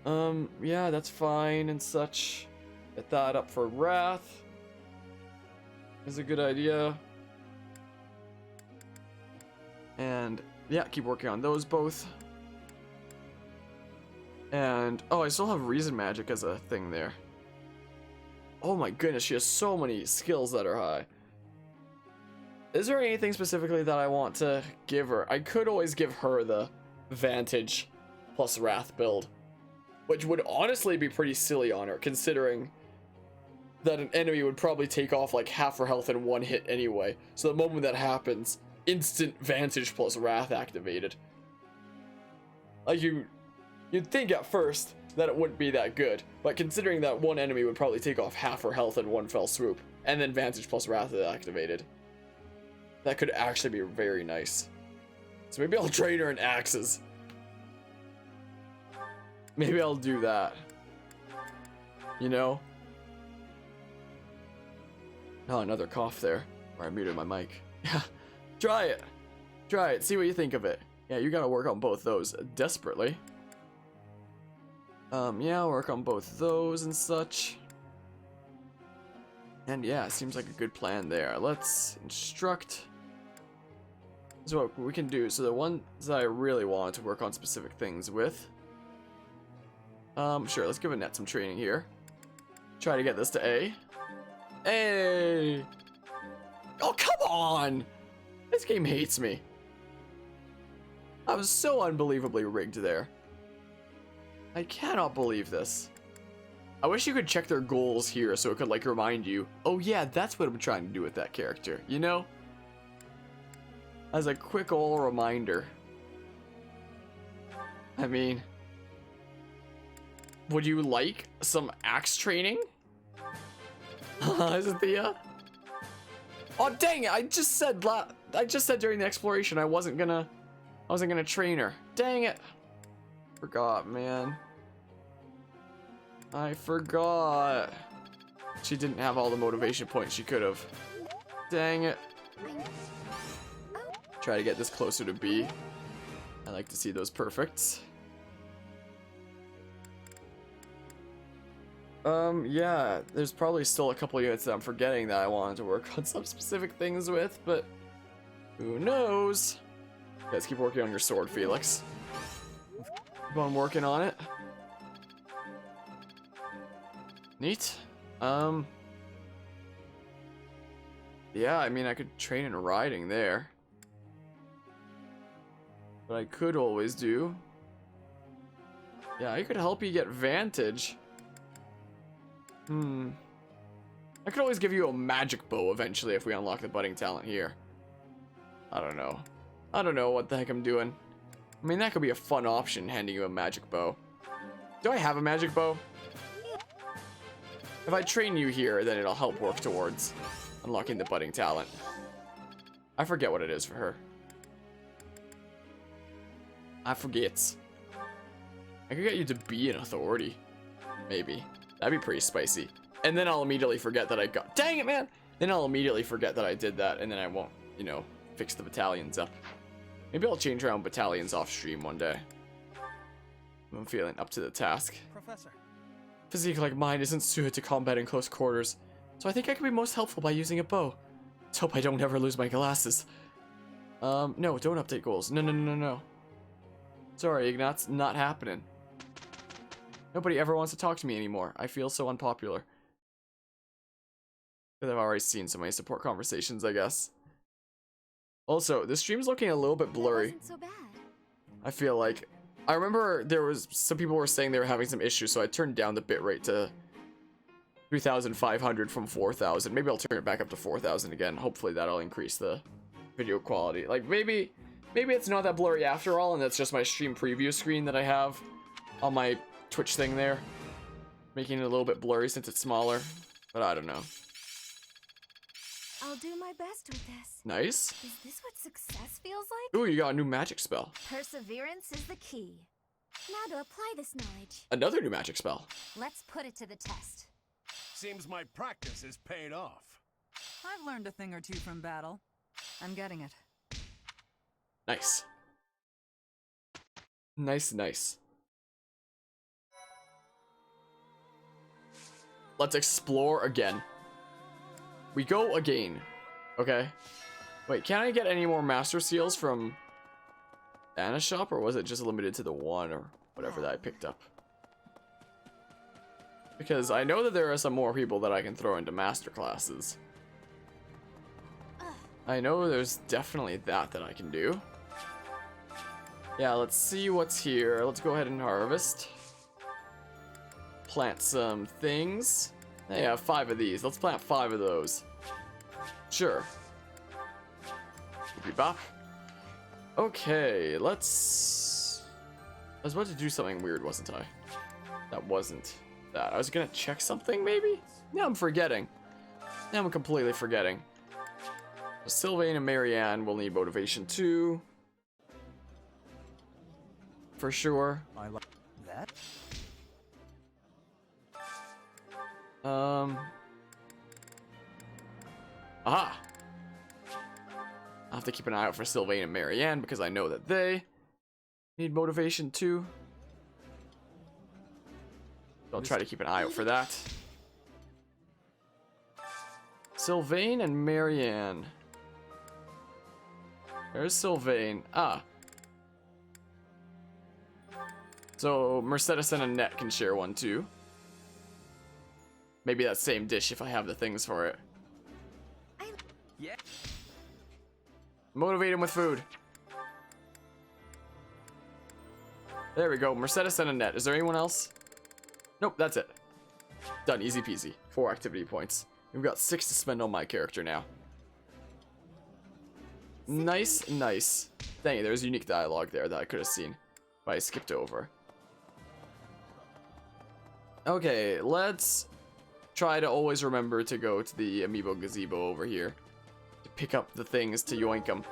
Yeah, that's fine and such. Get that up for Wrath. Is a good idea. And yeah, keep working on those both. And oh, I still have Reason Magic as a thing there. Oh my goodness, she has so many skills that are high. Is there anything specifically that I want to give her? I could always give her the Vantage plus Wrath build, which would honestly be pretty silly on her, considering that an enemy would probably take off like half her health in one hit anyway. So the moment that happens, instant Vantage plus Wrath activated. Like you'd think at first that it wouldn't be that good, but considering that one enemy would probably take off half her health in one fell swoop, and then Vantage plus Wrath is activated, that could actually be very nice. So maybe I'll train her in axes. Maybe I'll do that. You know? Oh, another cough there, where I muted my mic. Yeah, try it. Try it, see what you think of it. Yeah, you gotta work on both those desperately. Yeah, work on both those and such. And yeah, seems like a good plan there. Let's instruct. So what we can do, so the ones that I really wanted to work on specific things with. Sure, let's give Annette some training here. Try to get this to A. Hey! Oh, come on! This game hates me. I was so unbelievably rigged there. I cannot believe this. I wish you could check their goals here so it could like remind you, oh yeah, that's what I'm trying to do with that character, you know? As a quick old reminder. I mean, would you like some axe training? Is it Thea? Oh dang it, I just said during the exploration I wasn't gonna train her. Dang it. Forgot, man. I forgot. She didn't have all the motivation points she could have. Dang it. Try to get this closer to B. I like to see those perfects. Yeah, there's probably still a couple units that I'm forgetting that I wanted to work on some specific things with, but who knows? Let's keep working on your sword, Felix. Keep on working on it. Neat. Yeah, I mean, I could train in riding there. But I could always do. Yeah, I could help you get Vantage. I could always give you a magic bow eventually if we unlock the budding talent here. I don't know. I don't know what the heck I'm doing. I mean, that could be a fun option, handing you a magic bow. Do I have a magic bow? If I train you here, then it'll help work towards unlocking the budding talent. I forget what it is for her. I forget. I could get you to be an authority. Maybe. That'd be pretty spicy. And then I'll immediately forget that I got... Dang it, man! Then I'll immediately forget that I did that, and then I won't, you know, fix the battalions up. Maybe I'll change around battalions off stream one day. I'm feeling up to the task. Professor. Physique like mine isn't suited to combat in close quarters, so I think I can be most helpful by using a bow. Let's hope I don't ever lose my glasses. No, don't update goals. No. Sorry, Ignat's not happening. Nobody ever wants to talk to me anymore. I feel so unpopular. Because I've already seen so many support conversations, I guess. Also, this stream's looking a little bit blurry. That wasn't so bad. I feel like. I remember there was some people were saying they were having some issues, so I turned down the bitrate to 3,500 from 4,000. Maybe I'll turn it back up to 4,000 again. Hopefully that'll increase the video quality. Like maybe it's not that blurry after all, and that's just my stream preview screen that I have on my Twitch thing there, making it a little bit blurry since it's smaller. But I don't know. I'll do my best with this. Nice. Is this what success feels like? Ooh, you got a new magic spell. Perseverance is the key. Now to apply this knowledge. Another new magic spell. Let's put it to the test. Seems my practice is paid off. I've learned a thing or two from battle. I'm getting it. Nice. Nice. Let's explore again. We go again. Okay. Wait, can I get any more master seals from Anna's shop, or was it just limited to the one or whatever that I picked up? Because I know that there are some more people that I can throw into master classes. I know there's definitely that I can do. Yeah, let's see what's here. Let's go ahead and harvest. Plant some things. I have 5 of these. Let's plant 5 of those. Sure. Bop. Okay, let's... I was about to do something weird, wasn't I? That wasn't that. I was gonna check something, maybe? Now I'm forgetting. Now I'm completely forgetting. Sylvain and Marianne will need motivation too. For sure. I like that. Aha! I'll have to keep an eye out for Sylvain and Marianne because I know that they need motivation too. I'll try to keep an eye out for that. Sylvain and Marianne. There's Sylvain. Ah. So Mercedes and Annette can share one too. Maybe that same dish if I have the things for it. Yeah. Motivate him with food. There we go. Mercedes and Annette. Is there anyone else? Nope, that's it. Done. Easy peasy. 4 activity points. We've got 6 to spend on my character now. Nice. Dang it, there's unique dialogue there that I could have seen, but I skipped over. Okay, let's try to always remember to go to the amiibo gazebo over here to pick up the things to yoink them.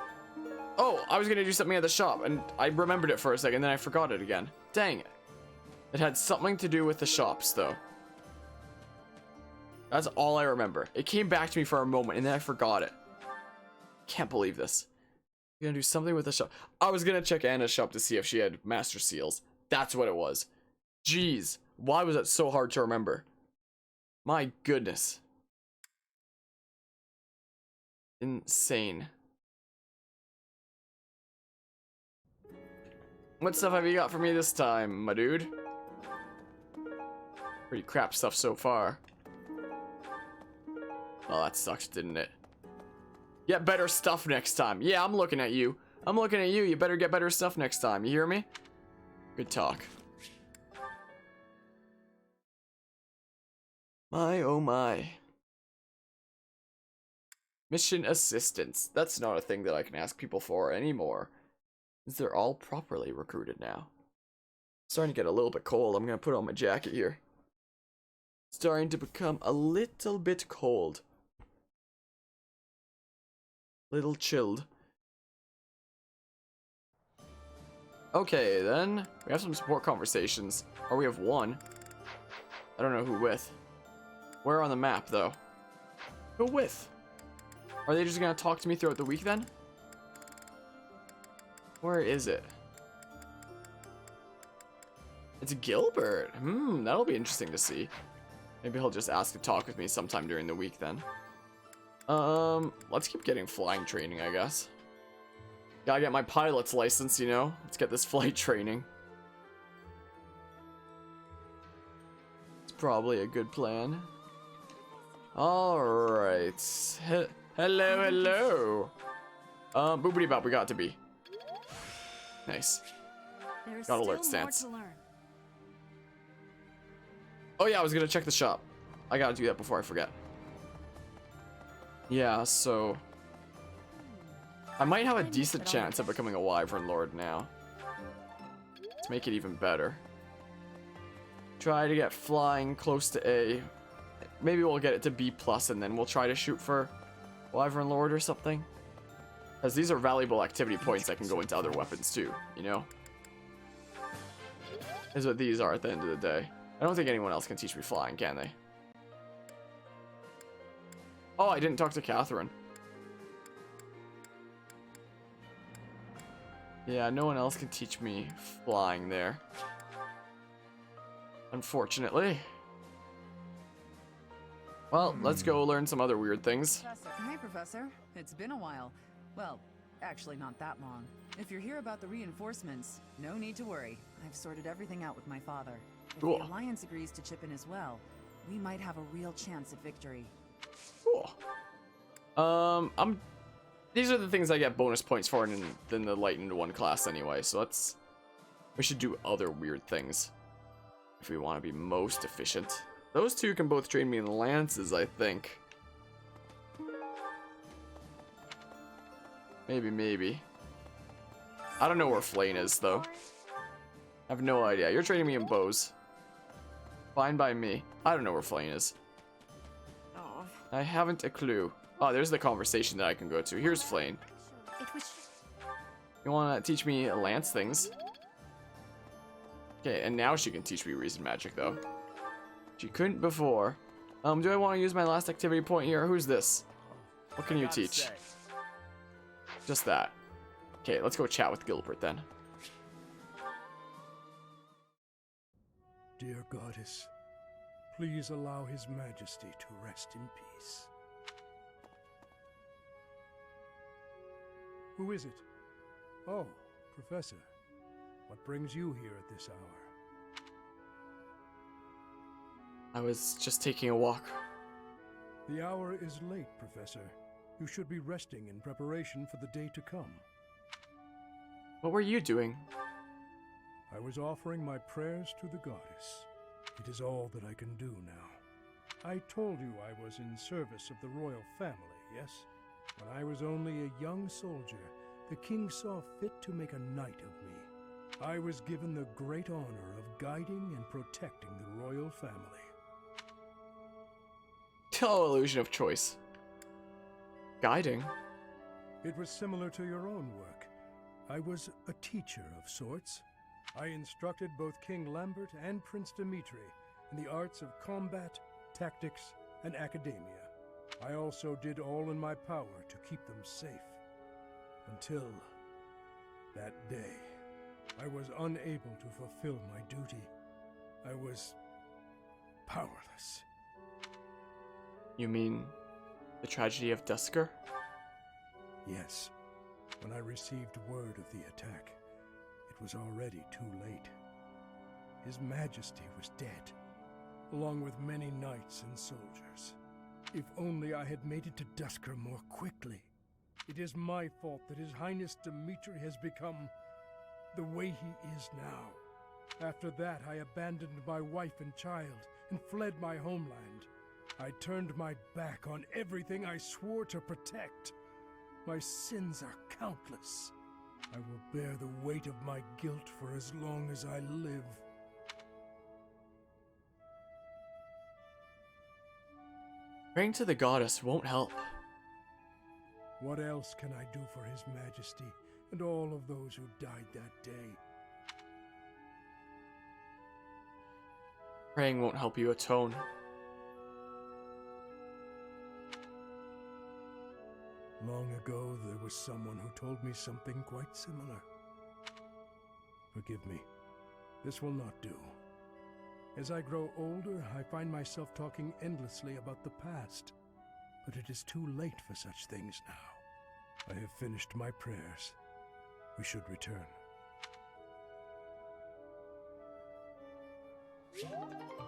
Oh, I was gonna do something at the shop, and I remembered it for a second, then I forgot it again. Dang it. It had something to do with the shops, though. That's all I remember. It came back to me for a moment, and then I forgot it. Can't believe this. I'm gonna do something with the shop. I was gonna check Anna's shop to see if she had master seals. That's what it was. Jeez, why was that so hard to remember? My goodness. Insane. What stuff have you got for me this time, my dude? Pretty crap stuff so far. Oh, that sucks, didn't it? Get better stuff next time. Yeah, I'm looking at you. I'm looking at you. You better get better stuff next time. You hear me? Good talk. My, oh my. Mission assistance. That's not a thing that I can ask people for anymore, since they're all properly recruited now. Starting to get a little bit cold. I'm gonna put on my jacket here. Starting to become a little bit cold. Little chilled. Okay, then. We have some support conversations. Or we have one. I don't know who with. Where on the map, though? Who with? Are they just gonna talk to me throughout the week, then? Where is it? It's Gilbert. That'll be interesting to see. Maybe he'll just ask to talk with me sometime during the week, then. Let's keep getting flying training, I guess. Gotta get my pilot's license, you know? Let's get this flight training. It's probably a good plan. Alright. Hello. Boopity bop, we got to be. Nice. There's Got still alert more stance. to learn. Oh yeah, I was gonna check the shop. I gotta do that before I forget. Yeah, so I might have a decent chance of becoming a Wyvern Lord now. Let's make it even better. Try to get flying close to A. Maybe we'll get it to B+, and then we'll try to shoot for Wyvern Lord or something. Because these are valuable activity points that can go into other weapons too, you know? Is what these are at the end of the day. I don't think anyone else can teach me flying, can they? Oh, I didn't talk to Catherine. Yeah, no one else can teach me flying there. Unfortunately. Well, let's go learn some other weird things. Hey, Professor. It's been a while. Well, actually not that long. If you're here about the reinforcements, no need to worry. I've sorted everything out with my father. If Cool. the Alliance agrees to chip in as well, we might have a real chance at victory. Cool. These are the things I get bonus points for in the Lightened 1 class anyway, so we should do other weird things if we want to be most efficient. Those two can both train me in lances, I think. Maybe. I don't know where Flane is, though. I have no idea. You're training me in bows. Fine by me. I don't know where Flane is. Oh. I haven't a clue. Oh, there's the conversation that I can go to. Here's Flane. You want to teach me lance things? Okay, and now she can teach me reason magic, though. She couldn't before. Do I want to use my last activity point here? Who's this? What can you teach? Just that. Okay, let's go chat with Gilbert then. Dear Goddess, please allow His Majesty to rest in peace. Who is it? Oh, Professor. What brings you here at this hour? I was just taking a walk. The hour is late, Professor. You should be resting in preparation for the day to come. What were you doing? I was offering my prayers to the Goddess. It is all that I can do now. I told you I was in service of the royal family, yes? When I was only a young soldier, the king saw fit to make a knight of me. I was given the great honor of guiding and protecting the royal family. Oh, illusion of choice. Guiding? It was similar to your own work. I was a teacher of sorts. I instructed both King Lambert and Prince Dimitri in the arts of combat, tactics, and academia. I also did all in my power to keep them safe. Until that day, I was unable to fulfill my duty. I was powerless. You mean the tragedy of Dusker? Yes. When I received word of the attack, it was already too late. His Majesty was dead, along with many knights and soldiers. If only I had made it to Dusker more quickly. It is my fault that His Highness Dimitri has become the way he is now. After that, I abandoned my wife and child and fled my homeland. I turned my back on everything I swore to protect. My sins are countless. I will bear the weight of my guilt for as long as I live. Praying to the goddess won't help. What else can I do for His Majesty and all of those who died that day? Praying won't help you atone. Long ago, there was someone who told me something quite similar. Forgive me. This will not do. As I grow older, I find myself talking endlessly about the past. But it is too late for such things now. I have finished my prayers. We should return.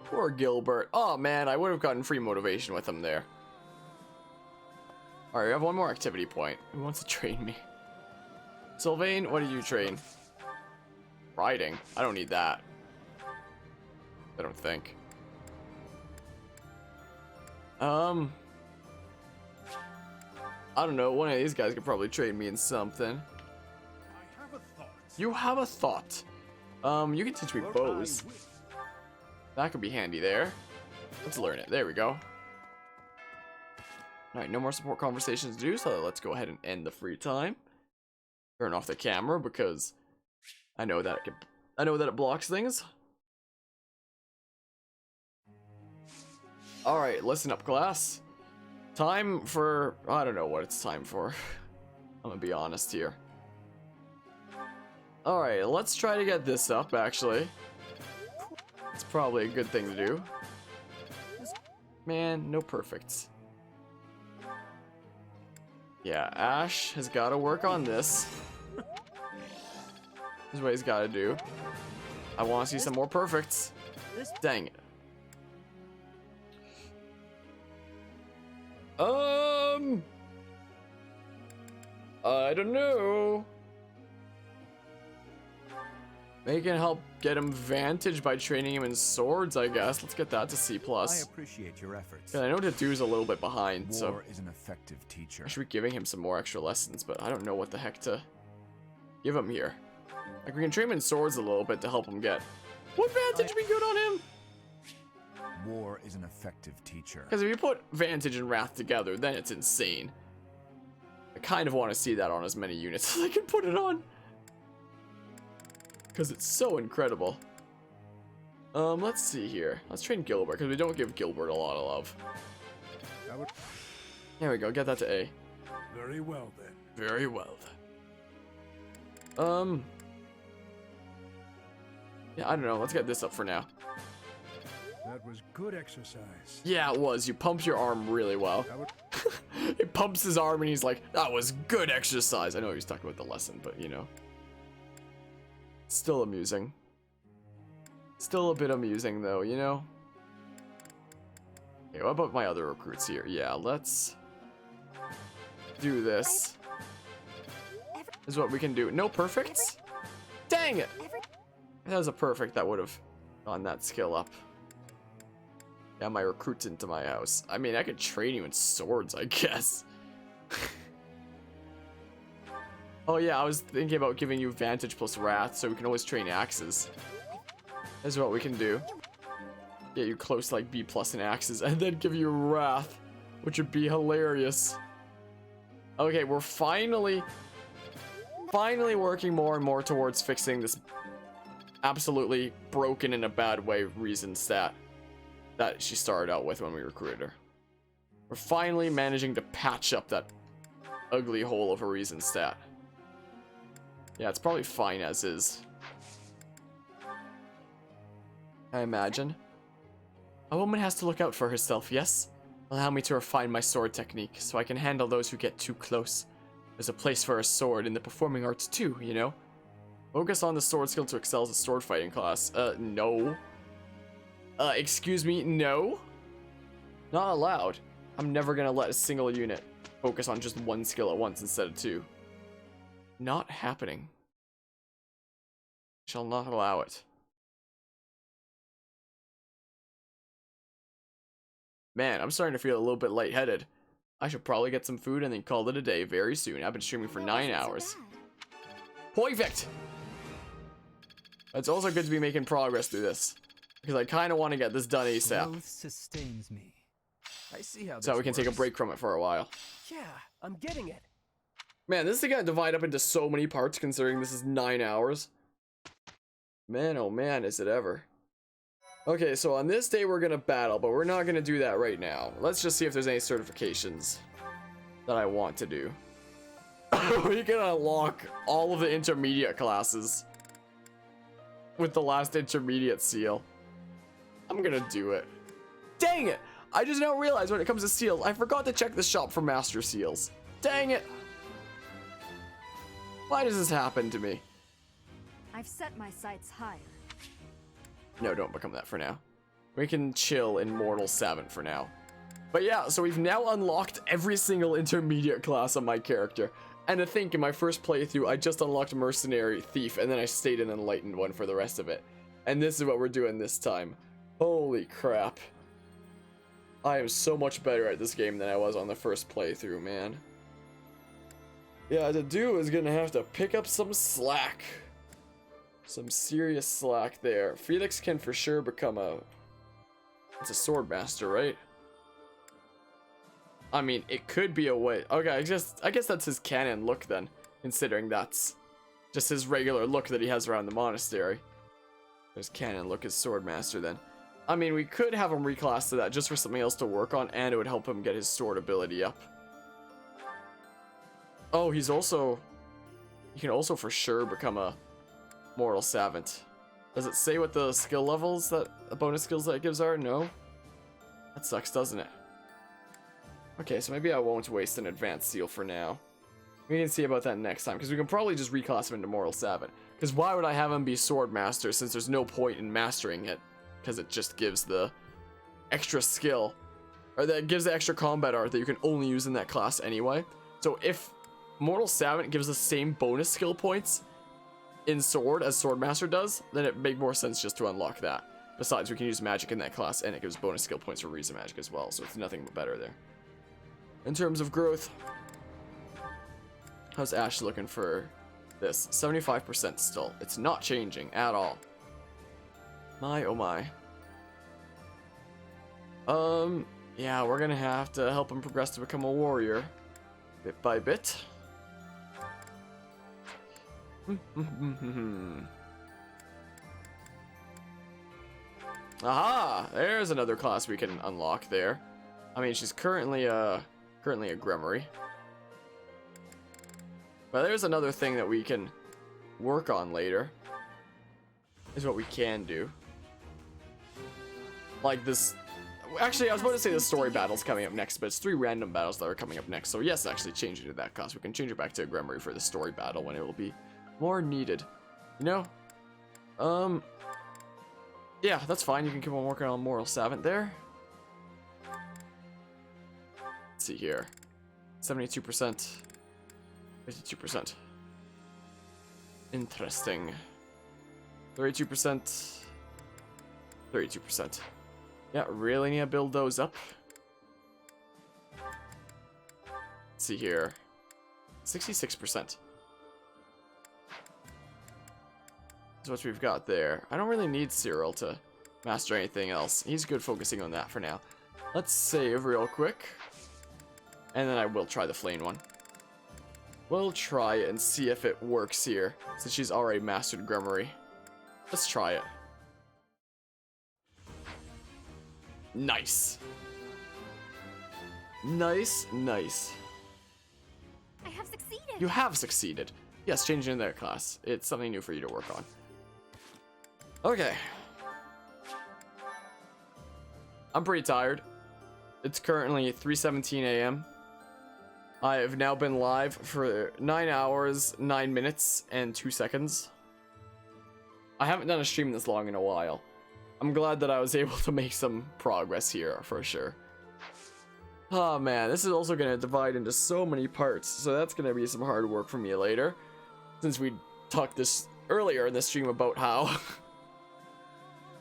Poor Gilbert. Oh man, I would have gotten free motivation with him there. Alright, we have one more activity point. Who wants to train me? Sylvain, what do you train? Riding. I don't need that. I don't think. I don't know. One of these guys could probably train me in something. I have a thought. You have a thought. You can teach me bows. That could be handy there. Let's learn it. There we go. Alright, no more support conversations to do, so let's go ahead and end the free time. Turn off the camera because I know that it blocks things. Alright, listen up, class. Time for... I don't know what it's time for. I'm gonna be honest here. Alright, let's try to get this up, actually. It's probably a good thing to do. Man, no perfects. Yeah, Ash has got to work on this. This is what he's got to do. I want to see some more perfects. Dang it. I don't know. They can help get him vantage by training him in swords, I guess. Let's get that to C+. I appreciate your efforts. I know Tattoo's a little bit behind, so War is an effective teacher. I should be giving him some more extra lessons, but I don't know what the heck to give him here. Like, we can train him in swords a little bit to help him get... What vantage would be good on him? War is an effective teacher. Because if you put vantage and wrath together, then it's insane. I kind of want to see that on as many units as I can put it on. Because it's so incredible. Let's see here. Let's train Gilbert, because we don't give Gilbert a lot of love. There we go, get that to A. Very well then. Very well then. Yeah, I don't know, let's get this up for now. That was good exercise. Yeah, it was. You pumped your arm really well. He pumps his arm and he's like, that was good exercise. I know he was talking about the lesson, but you know. Still amusing. Still a bit amusing though, you know? Okay, what about my other recruits here? Yeah, let's do this. This is what we can do. No perfects? Dang it! If that was a perfect, that would have gotten that skill up. Yeah, my recruits into my house. I mean, I could train you in swords, I guess. Oh yeah, I was thinking about giving you Vantage plus Wrath, so we can always train axes. This is what we can do. Get you close to like B+ in axes, and then give you Wrath, which would be hilarious. Okay, we're finally working more and more towards fixing this absolutely broken in a bad way reason stat that she started out with when we recruited her. We're finally managing to patch up that ugly hole of a reason stat. Yeah, it's probably fine as is, I imagine. A woman has to look out for herself, yes? Allow me to refine my sword technique so I can handle those who get too close. There's a place for a sword in the performing arts too, you know? Focus on the sword skill to excel as a sword fighting class. No. Excuse me, no? Not allowed. I'm never gonna let a single unit focus on just one skill at once instead of two. Not happening. Shall not allow it. Man, I'm starting to feel a little bit lightheaded. I should probably get some food and then call it a day very soon. I've been streaming for 9 hours. Perfect! It's also good to be making progress through this, because I kind of want to get this done ASAP. Growth sustains me. I see how this So we can take a works. break from it for a while. Yeah, I'm getting it. Man, this is gonna divide up into so many parts considering this is 9 hours. Man, oh man, is it ever. Okay, so on this day we're gonna battle, but we're not gonna do that right now. Let's just see if there's any certifications that I want to do. We can unlock all of the intermediate classes with the last intermediate seal. I'm gonna do it. Dang it! I just now realized when it comes to seals, I forgot to check the shop for master seals. Dang it! Why does this happen to me? I've set my sights higher. No, don't become that for now. We can chill in Mortal 7 for now. But yeah, so we've now unlocked every single intermediate class on my character. And to think, in my first playthrough, I just unlocked Mercenary, Thief, and then I stayed an Enlightened one for the rest of it. And this is what we're doing this time. Holy crap. I am so much better at this game than I was on the first playthrough, man. Yeah, the dude is gonna have to pick up some slack. Some serious slack there. Felix can for sure become a... It's a sword master, right? I mean, it could be a way... Okay, I guess that's his canon look then. Considering that's just his regular look that he has around the monastery. His canon look as sword master then. I mean, we could have him reclass to that just for something else to work on, and it would help him get his sword ability up. Oh, he's also... He can also for sure become a Mortal Savant. Does it say what the skill levels that... The bonus skills that it gives are? No? That sucks, doesn't it? Okay, so maybe I won't waste an advanced seal for now. We can see about that next time, because we can probably just reclass him into Mortal Savant. Because why would I have him be Sword Master, since there's no point in mastering it? Because it just gives the extra skill, or that gives the extra combat art that you can only use in that class anyway. So if Mortal Savant gives the same bonus skill points in Sword as Sword Master does, then it makes more sense just to unlock that. Besides, we can use magic in that class, and it gives bonus skill points for Reason Magic as well, so it's nothing but better there. In terms of growth, how's Ash looking for this? 75% still. It's not changing at all. My, oh my. Yeah, we're gonna have to help him progress to become a warrior. Bit by bit. Aha! There's another class we can unlock there. I mean, she's currently a Grimory. But there's another thing that we can work on later. Is what we can do. Like this... Actually, I was about to say the story battle's coming up next, but it's 3 random battles that are coming up next. So yes, actually change it to that class. We can change it back to a Grimory for the story battle when it will be more needed. You know? Yeah, that's fine. You can keep on working on Mortal Savant there. Let's see here. 72%. 52%. Interesting. 32%. 32%. Yeah, really need to build those up. Let's see here. 66%. That's what we've got there. I don't really need Cyril to master anything else. He's good focusing on that for now. Let's save real quick. And then I will try the Flame one. We'll try it and see if it works here, since she's already mastered Grimory. Let's try it. Nice. Nice, nice. I have succeeded. You have succeeded. Yes, changing in their class. It's something new for you to work on. Okay. I'm pretty tired. It's currently 3:17 a.m. I have now been live for 9 hours, 9 minutes, and 2 seconds. I haven't done a stream this long in a while. I'm glad that I was able to make some progress here, for sure. Oh man, this is also going to divide into so many parts, so that's going to be some hard work for me later. Since we talked this earlier in the stream about how,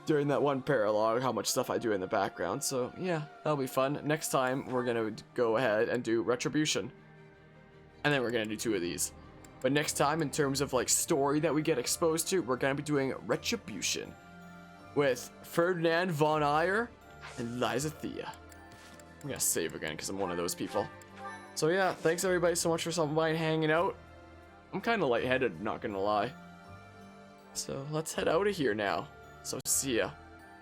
during that one paralogue, how much stuff I do in the background. So yeah, that'll be fun. Next time, we're going to go ahead and do Retribution. And then we're going to do 2 of these. But next time, in terms of like story that we get exposed to, we're going to be doing Retribution. With Ferdinand von Aegir and Liza Thea. I'm gonna save again because I'm one of those people. So yeah, thanks everybody so much for stopping by and hanging out. I'm kind of lightheaded, not gonna lie. So let's head out of here now. So see ya.